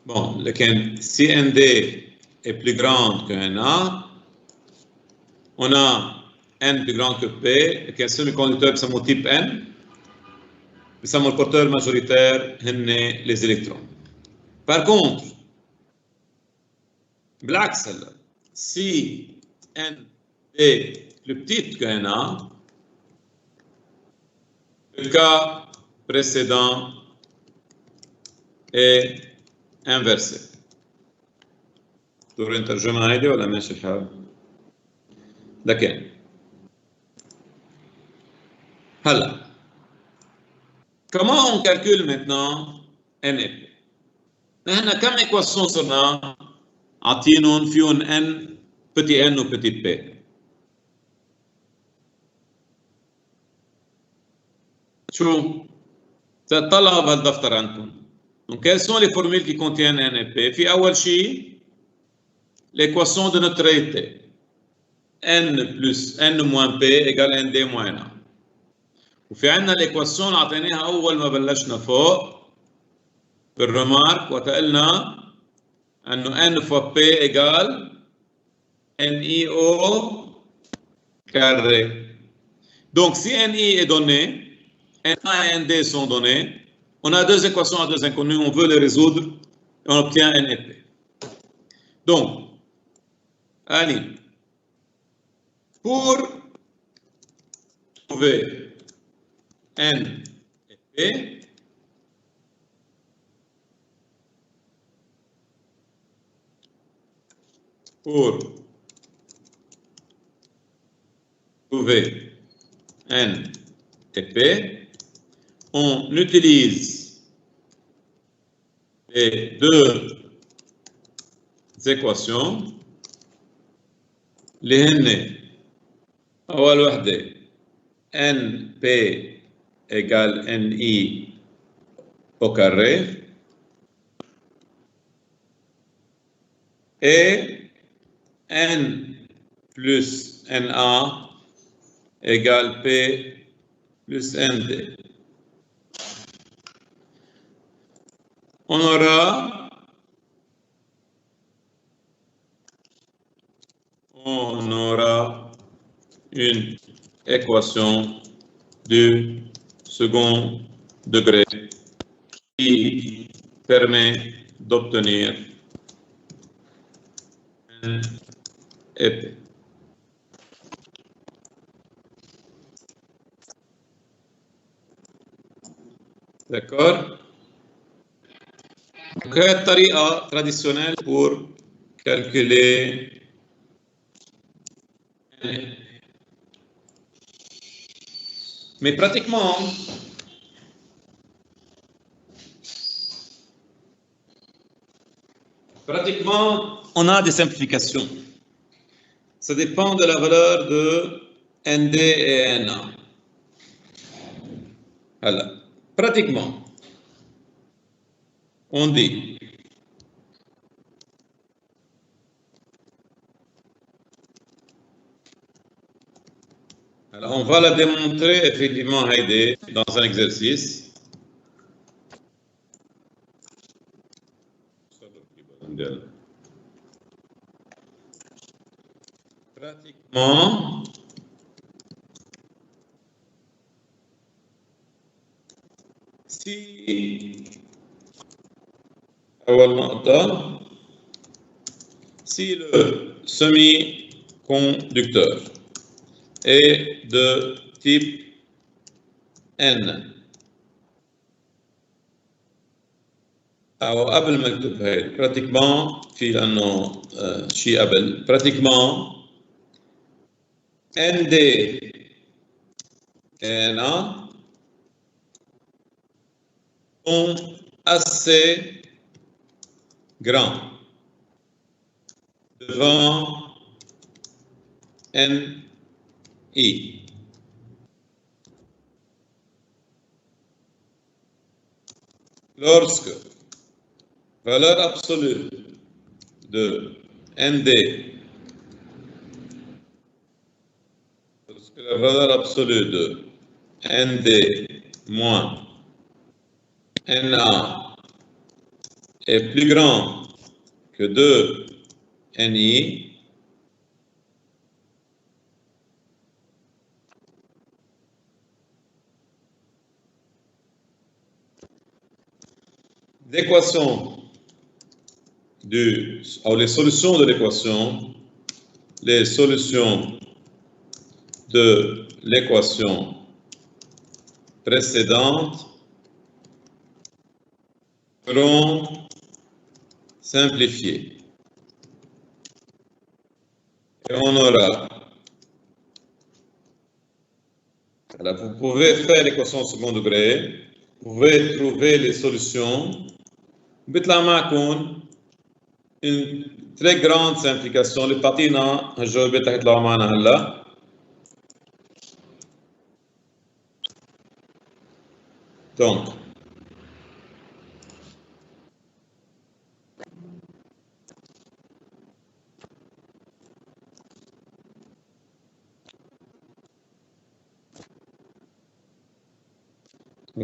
bon, lequel, si ND est plus grande que NA, on a N plus grand que P, et un semi-conducteur qui s'appelle type N, qui s'appelle le porteur majoritaire, les électrons. Par contre, si N est plus petite que NA, le cas précédent est inversé. تقدروا نترجمها هيدي ولا ماشي الحال؟ لكن هلا comment on calcule maintenant N et P؟ نحن كم équation صرنا عاطينهم فيهم N petit N و petit P؟ شو؟ تطلعوا بهالدفتر عندكم. Donc, quelles sont les formules qui contiennent N et P? Puis, أول شيء, l'équation de neutralité. N plus N moins P égale ND moins A. وفي عندنا l'équation اللي عطيناها أول ما بلشنا فوق بالرمارك وتقلنا إنه N fois P égale NI carré. Donc, si NI est donné, NA et ND sont donnés, on a deux équations à deux inconnues, on veut les résoudre et on obtient N et P. Donc, allez, pour trouver N et P, pour trouver N et P, on utilise les deux équations. اللي هن أول وحدة NP égale NI au carré et N plus NA égale P plus ND. On aura une équation du second degré qui permet d'obtenir N et P. D'accord? Donc, c'est une méthode traditionnelle pour calculer mais pratiquement on a des simplifications. Ça dépend de la valeur de ND et NA. Alors, pratiquement, on dit alors, on va la démontrer effectivement, Heidi, dans un exercice. Pratiquement, si le semi-conducteur est de type N أو قبل ما نكتب هاي pratiquement في لأنه شيء قبل pratiquement ND NA sont assez grands devant NI. Lorsque valeur absolue de ND, lorsque la valeur absolue de ND moins NA est plus grande que 2 NI, l'équation les solutions de l'équation, les solutions de l'équation précédente seront simplifiées. Et on aura. Alors, vous pouvez faire l'équation au second degré, vous pouvez trouver les solutions. Une très grande simplification. Le patina, je vais mettre la main là. Donc,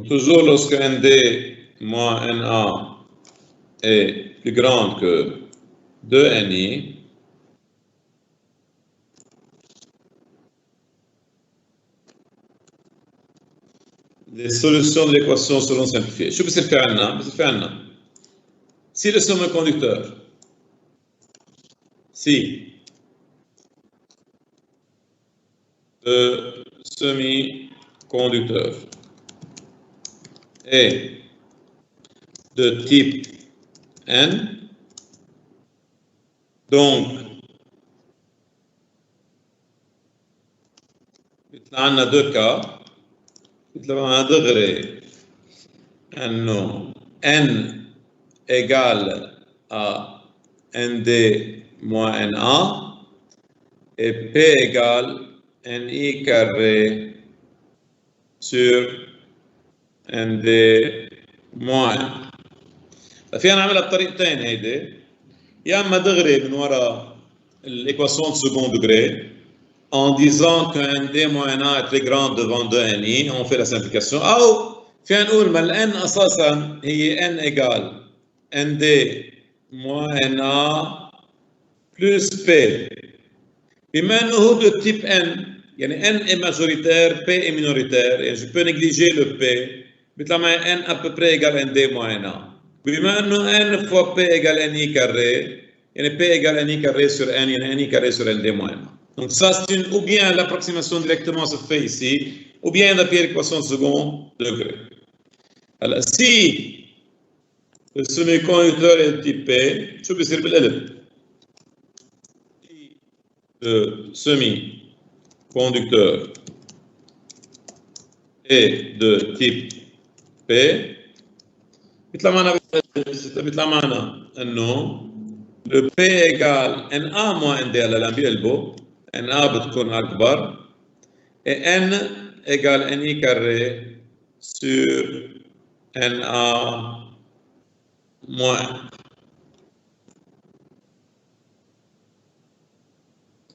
toujours lorsque ND moins NA est plus grande que 2NI, les solutions de l'équation seront simplifiées. Je peux faire un. Si le semi-conducteur, si le semi-conducteur est de type N, donc on a deux cas. On a un degré N égale à ND moins NA et P égale NI carré sur ND moins. فينا نعملها بطريقتين هيدي يا اما دغري من وراء l'équation de second degré en disant que ND moins NA est très grande devant 2NI, on fait la simplification. أو فينا نقول ما ال N أساساً هي N égale ND moins NA plus P. بما أنه هو de type N, يعني N est majoritaire, P est minoritaire, et je peux négliger le P, مثل ما N à peu près égale ND moins NA. بما أنه N fois P égale NI carré, يعني P égale NI carré sur N, يعني NI carré sur ND moins NA. Donc ça, c'est ou bien l'approximation directement se fait ici, ou bien la l'équation de second degré. Alors, si le semi-conducteur est type P, je peux dire le semi-conducteur est de type P, le P égale NA moins ND على l'ambi elbow, NA بتكون أكبر, et N égale NI carré sur NA moins.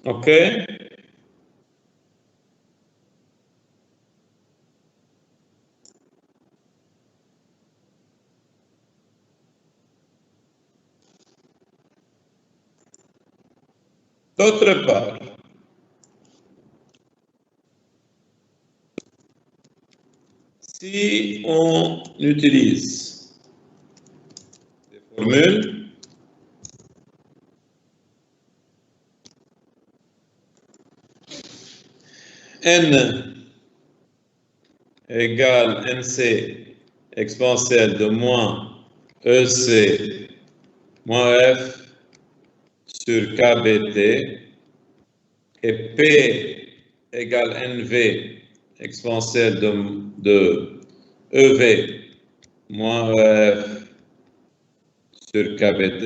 OK? D'autre part, si on utilise des formules, N égale NC exponentielle de moins EC moins F sur KBT et P égale NV exponentielle de EV moins EF sur KBT.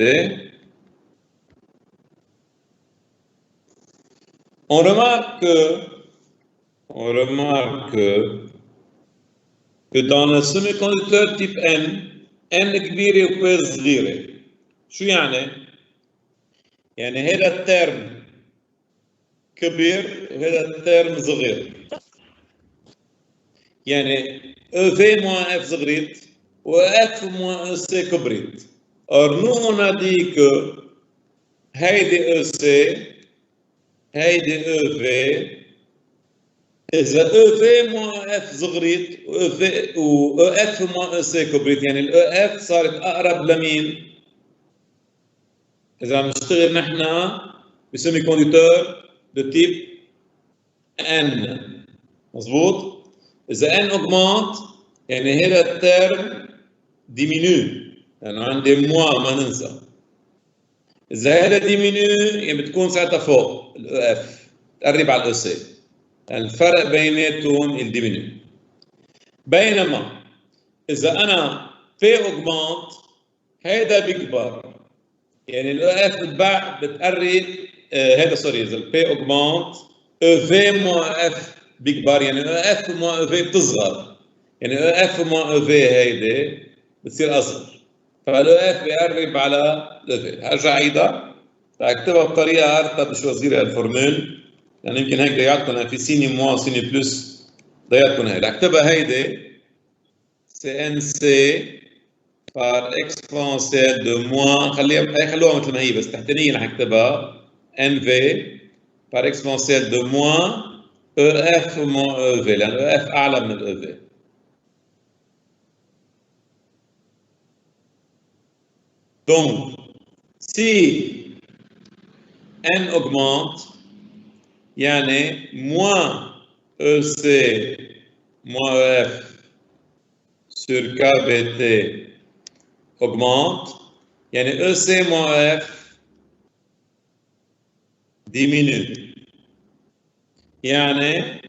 On remarque que dans le semi-conducteur type N كبيرة و P صغيرة. شو يعني؟ يعني هذا الترم كبير وهذا الترم صغير. يعني EV moins F صغيرت و F moins EC كبرت. Or nous on a dit que هيدي EC هيدي EV إذا EV moins F صغرت و EF moins EC كبرت يعني ال EF صارت أقرب لمين؟ إذا عم نشتغل نحن بسيمي كوندكتور de type N مظبوط؟ إذا N augmente يعني هذا الترم diminue يعني عندي moins ما ننسى. إذا هذا diminue يعني بتكون ساعتها فوق ال EF تقرب على ال EC. يعني الفرق بيناتهم الديمينيو. بينما إذا أنا P augmente هيدا بيكبر يعني ال EF بتقرب هيدا سوري إذا ال P augmente EV moins F بيكبر يعني ال EF moins EV بتصغر يعني ال EF moins EV هيدا بتصير أصغر فال EF بيقرب على ال EV. هرجع عيدها فأكتبها بطريقة أرتب شوي صغيرة الفورمول يعني يمكن هيك ضيعتكم في سيني موان سيني بلس ضيعتكم هيك. اكتبها هيدي سي ان سي بار اكسبونسيال دو موان خلوها مثل ما هي بس تحتانية رح اكتبها ان في بار اكسبونسيال دو موان او اف موان او في لان او اف اعلى من الاو في. Donc si n augmente يعني moins EC moins EF sur KBT augmente يعني EC moins EF diminue يعني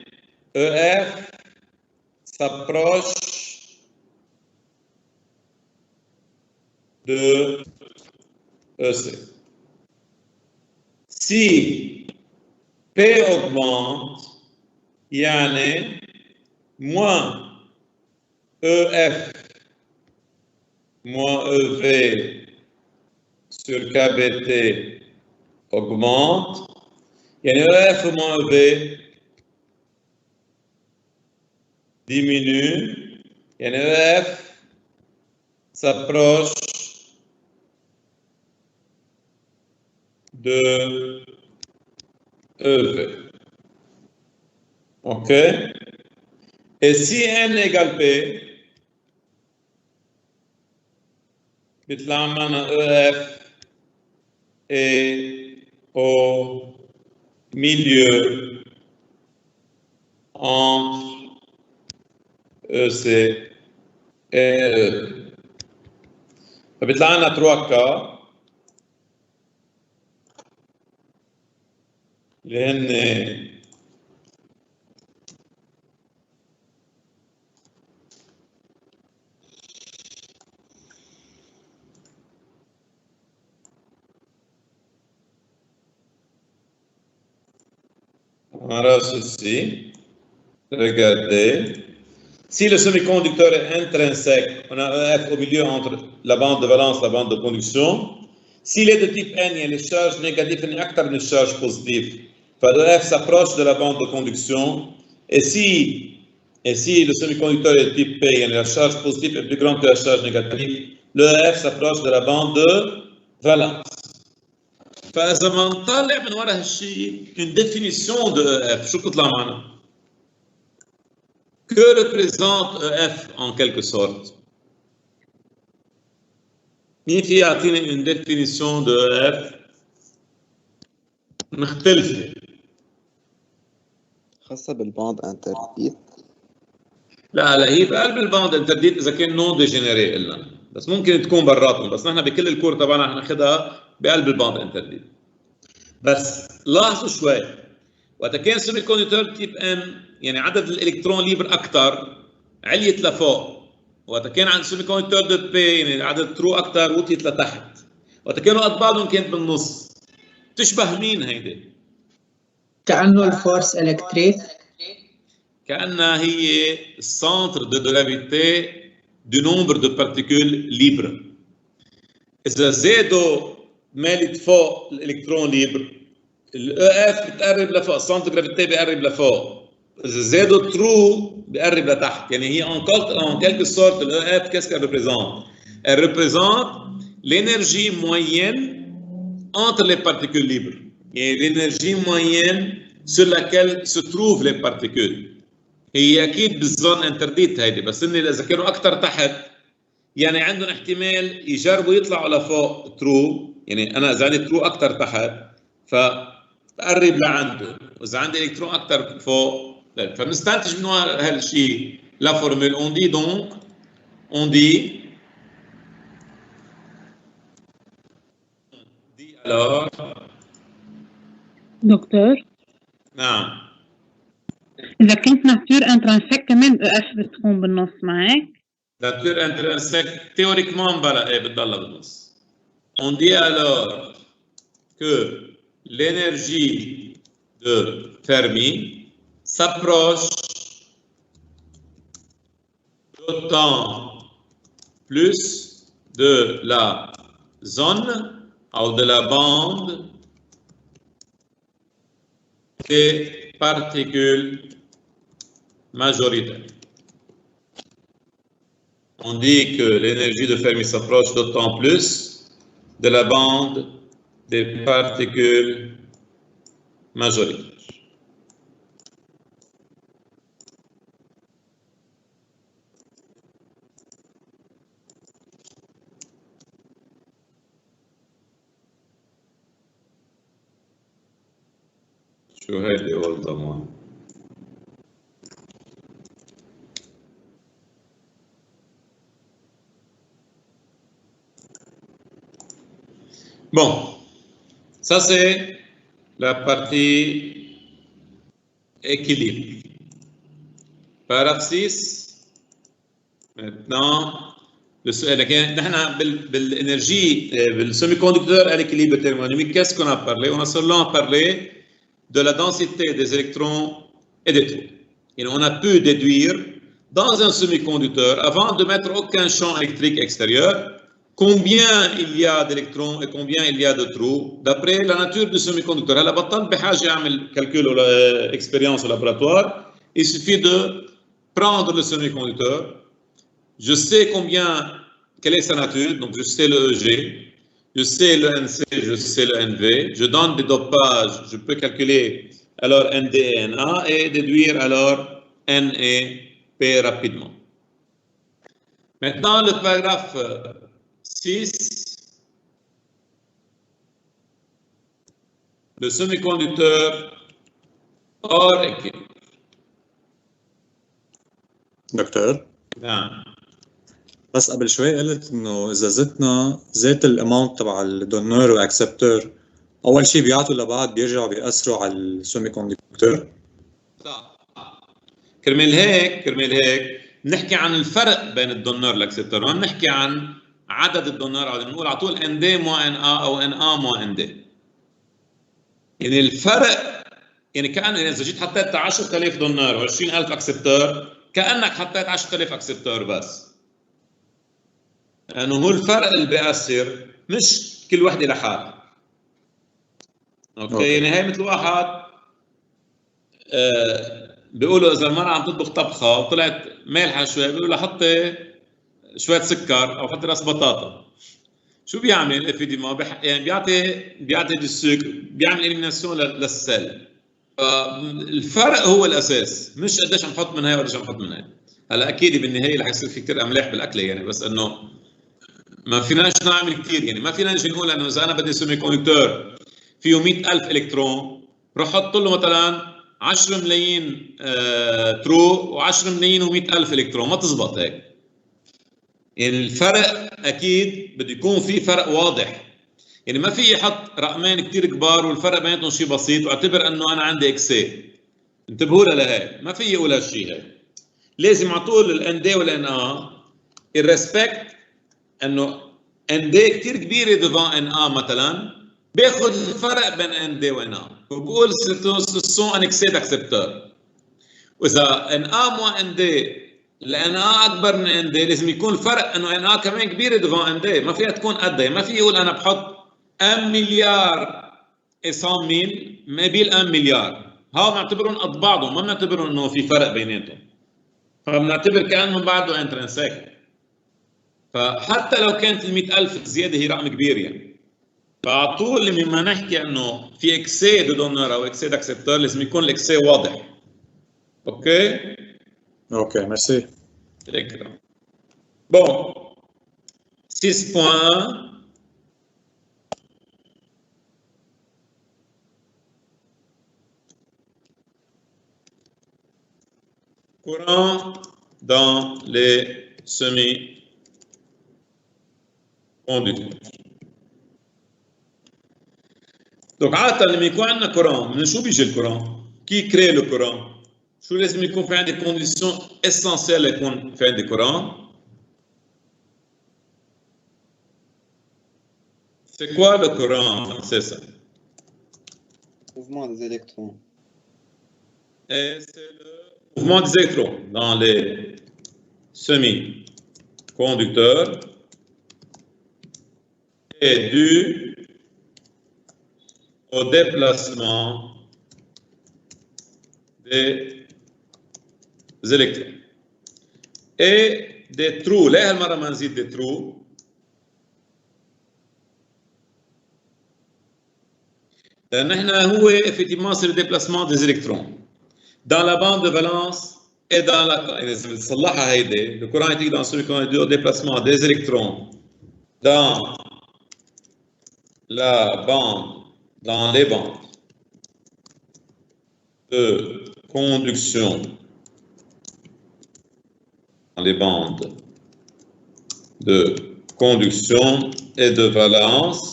EF s'approche de EC. Si P augmente يعني moins EF moins EV sur KBT augmente يعني EF moins EV diminue يعني EF s'approche de EV. OK? Et si N égale P, بيطلع معنا EF est au milieu entre EC et E. فبيطلع لنا 3 cas اللي هن on a ceci. Regardez. Si le semi-conducteur est intrinsèque, on a EF au milieu entre la bande de valence et la bande de conduction. S'il est de type N, il y a les charges négatives et acteurs de charges positives. EF s'approche de la bande de conduction. Et si le semi-conducteur est de type P, il y a la charge positive est plus grande que la charge négative, le EF s'approche de la bande de valence. فإذا ما نطلع من وراء هالشيء une définition de EF شو بتطلع معنا؟ Que représente EF en quelque sorte? مين في يعطيني une définition de EF مختلفة؟ خاصة بالباند انترديت. لا هي بقلب الباند انترديت إذا كان نون ديجينيري إلا بس ممكن تكون براتهم بس نحن بكل الكور تبعنا حناخدها بقلب الباند انترديت. بس لاحظوا شوي وقت كان سيمي كوندكتور تيب ان يعني عدد الالكترون ليبر اكثر عليت لفوق وقت كان عند سيمي كوندكتور دوت بي يعني عدد ترو اكثر وطيت لتحت. وقت كانوا قد بعضهم كانت بالنص. تشبه مين هيدي؟ كأنه الفورس إلكتريك. كأنها هي السنتر دو جرافيتي دو نومبر دو بارتيكول ليبر. إذا زادوا مالت فوق الإلكترون ليبر الاو اف بتقرب لفوق، السنتر جرافيتي بيقرب لفوق. إذا زادوا ترو بيقرب لتحت. يعني هي en quelque sorte الاو اف qu'est-ce qu'elle représente? Elle représente l'énergie moyenne entre les particules libres. يعني l'énergie moyenne sur laquelle se trouvent les particules. هي اكيد بالزون انترديت هيدي، بس اني اذا كانوا اكثر تحت يعني عندهم احتمال يجربوا يطلعوا لفوق ترو. يعني انا اذا عندي ترو اكثر تحت فبقرب لعنده، واذا عندي الكترون اكثر فوق فبنستنتج من هالشيء لا فورمول. اون دي دونك اون دي alors دكتور نعم إذا كنت ناتور انترانسيك كمان اف بتكون بالنص معك؟ ناتور انترانسيك théoriquement بلا ايه بتضلها بالنص. On dit alors que l'énergie de Fermi s'approche d'autant plus de la zone ou de la bande des particules majoritaires. On dit que l'énergie de Fermi s'approche d'autant plus de la bande des particules majoritaires. شو هيدي والله. Bon, ça c'est la partie équilibre. Paragraphe 6. Maintenant, l'énergie, le semi-conducteur à l'équilibre thermodynamique, qu'est-ce qu'on a parlé? On a seulement parlé de la densité des électrons et des trous. Et on a pu déduire dans un semi-conducteur, avant de mettre aucun champ électrique extérieur, combien il y a d'électrons et combien il y a de trous, d'après la nature du semi-conducteur. هلا بطل بحاجة أعمل calcul ou expérience au laboratoire. Il suffit de prendre le semi-conducteur. Je sais quelle est sa nature, donc je sais le EG, je sais le NC, je sais le NV. Je donne des dopages, je peux calculer alors ND et NA et déduire alors N et P rapidement. Maintenant, le paragraphe 6, le semi-conducteur hors équilibre. دكتور نعم. بس قبل شوي قلت انه اذا زدنا زيت الاماونت تبع الدونور واكسبتور اول شيء بيعطوا لبعض بيرجعوا بيأثروا على السيمي كوندكتور. صح. كرمال هيك بنحكي عن الفرق بين الدونور والاكسبتور، ما بنحكي عن عدد الدونور، او بنقول على طول ان دي مو ان ا او ان ا مو ان دي. يعني الفرق يعني كأن اذا جيت حطيت 10000 دونور و20000 اكسبتور كأنك حطيت 10000 اكسبتور بس. لانه هو الفرق اللي بيأثر مش كل وحده لحالها. اوكي يعني هي مثل واحد بيقولوا اذا المرأة عم تطبخ طبخه وطلعت مالحه شوي بيقولوا لها حطي شويه سكر او حطي راس بطاطا. شو بيعمل افيديما؟ يعني بيعطي السكر، بيعمل اليميناسيون للسيل. الفرق هو الاساس، مش قديش عم نحط من هي وقديش عم نحط من هي. هلا اكيد بالنهايه رح يصير في كثير املاح بالاكله يعني، بس انه ما فيناش نعمل كثير يعني. ما فينا نجي نقول انه اذا انا بدي سيمي كوندكتور فيه 100000 الكترون روح احط له مثلا 10 ملايين ترو و10 ملايين و100,000 الكترون، ما تزبط هيك. يعني الفرق اكيد بده يكون في فرق واضح. يعني ما في احط رقمين كثير كبار والفرق بيناتهم شيء بسيط واعتبر انه انا عندي اكسي. انتبهوا لهي، ما في اقول هالشيء هيك. لازم على طول الان دي والان ا il respecte انه ان دي كثير كبيره devant ان ا مثلا بياخذ الفرق بين ان دي وان ا وبقول سون ان اكسي داكسبتور. واذا ان ا مو ان دي لان ا اكبر من ان دي لازم يكون الفرق انه ان ا كمان كبيره devant ان دي، ما فيها تكون قدها، ما في يقول انا بحط 1 مليار و100 ميل ما بيل 1 مليار، ها بنعتبرهم قد بعضهم، ما بنعتبرهم انه في فرق بيناتهم، فبنعتبر كانهم بعده انترنسيك. فحتى لو كانت ال 100,000 زياده هي رقم كبير يعني. فعلى طول لما نحكي انه في اكسي دو دونور او اكسي داكسبتور لازم يكون الاكسي واضح. اوكي؟ اوكي ميرسي. شكرا. بون 6.1 courant dans les semi-conducteurs. Donc عادة لما يكون عندنا كورون من شو بيجي الكورون؟ كي كري لو كورون؟ شو لازم يكون في عندي كونديسيون اسينسيال يكون في عندي كورون؟ C'est quoi le courant? C'est ça. Mouvement des électrons. Et c'est le mouvement des électrons dans les semi-conducteurs est dû au déplacement des électrons et des trous. لا هالمرة ما نزيد des trous. لأن احنا هو effectivement c'est le déplacement des électrons dans la bande de valence et dans la إذا بنصلحها هيدي le courant électrique dans celui qu'on a dit au déplacement des électrons dans la bande, dans les bandes de conduction, dans les bandes de conduction et de valence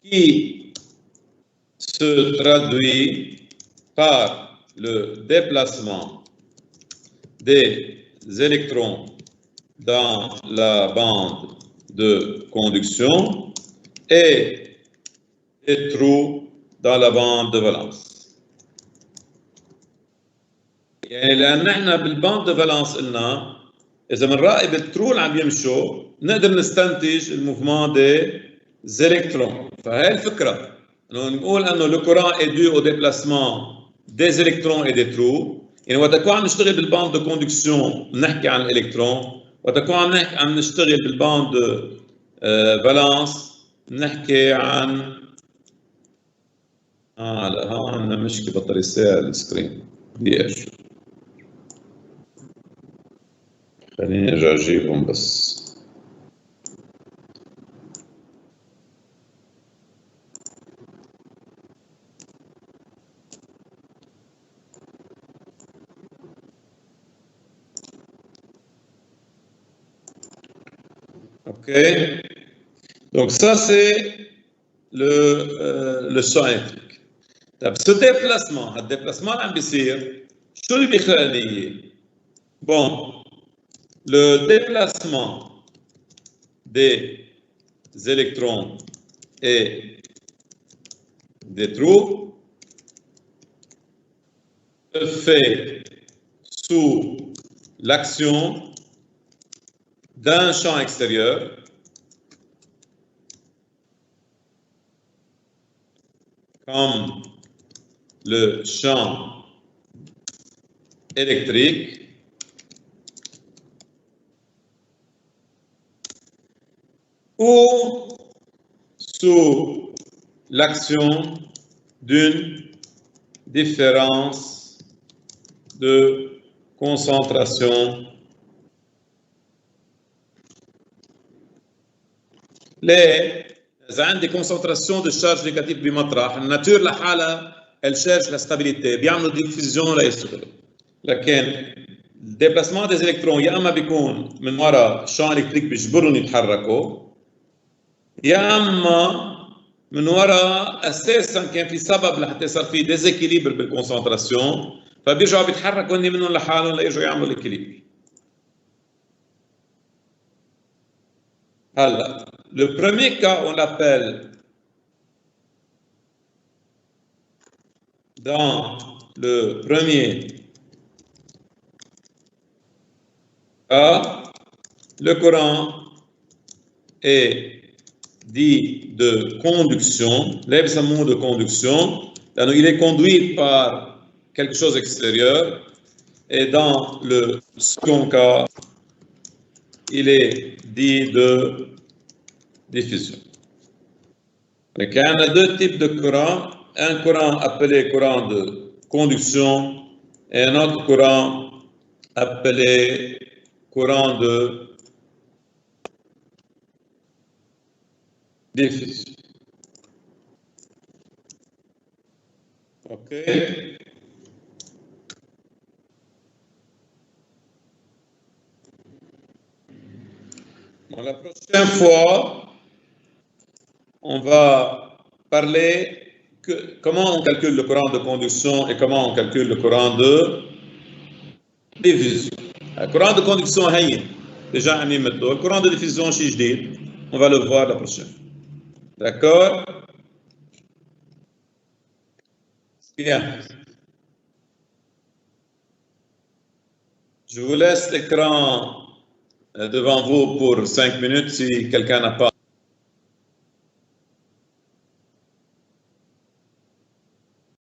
qui se traduit par le déplacement des électrons dans la bande de conduction et des trous dans la bande de valence. يعني لأن احنا بالباند دو فالانس قلنا إذا بنراقب الترو اللي عم يمشوا نقدر نستنتج الموفمون دي زيلكترون. فهي الفكرة انه نقول انه لو كورون est dû au déplacement des électrons et des trous. يعني وقت نكون عم نشتغل بالباند دو كوندكسيون بنحكي عن الالكترون، وقت نكون عم نشتغل بالباند دو فالانس نحكي عن لا هون عندنا مشكلة بطارية ساعة السكرين ليش؟ خليني ارجع اجيبهم بس. OK. Donc ça c'est le champ électrique. طيب ce déplacement, le déplacement اللي عم بيصير شو اللي بيخليه؟ Bon, le déplacement des électrons et des trous se fait sous l'action d'un champ extérieur comme le champ électrique ou sous l'action d'une différence de concentration ليه؟ إذا عندي concentration de charge négative بمطرح الناتور لحالها الشارج لاستابيليتي بيعملوا ديفيزيون ليشتغلوا. لكن الديبلاسمون دي الكترون يا اما بيكون من وراء شان الكتريك بيجبرهم يتحركوا، يا اما من وراء اساسا كان في سبب لحتى صار في ديزيكيليبر بالكونسنتراسيون فبيرجعوا بيتحركوا هن منهم لحالهم ليرجعوا يعملوا الاكيليبر. Alors, le premier cas, on l'appelle dans le premier cas, le courant est dit de conduction, l'événement de conduction, il est conduit par quelque chose extérieur, et dans le second cas, il est dit de diffusion. Donc, il y a deux types de courants, un courant appelé courant de conduction et un autre courant appelé courant de diffusion. OK. Bon, la prochaine fois, on va parler comment on calcule le courant de conduction et comment on calcule le courant de diffusion. Le courant de conduction est déjà un méthode. Le courant de diffusion, on va le voir la prochaine fois. D'accord? Bien. Je vous laisse l'écran devant vous pour 5 minutes si quelqu'un n'a pas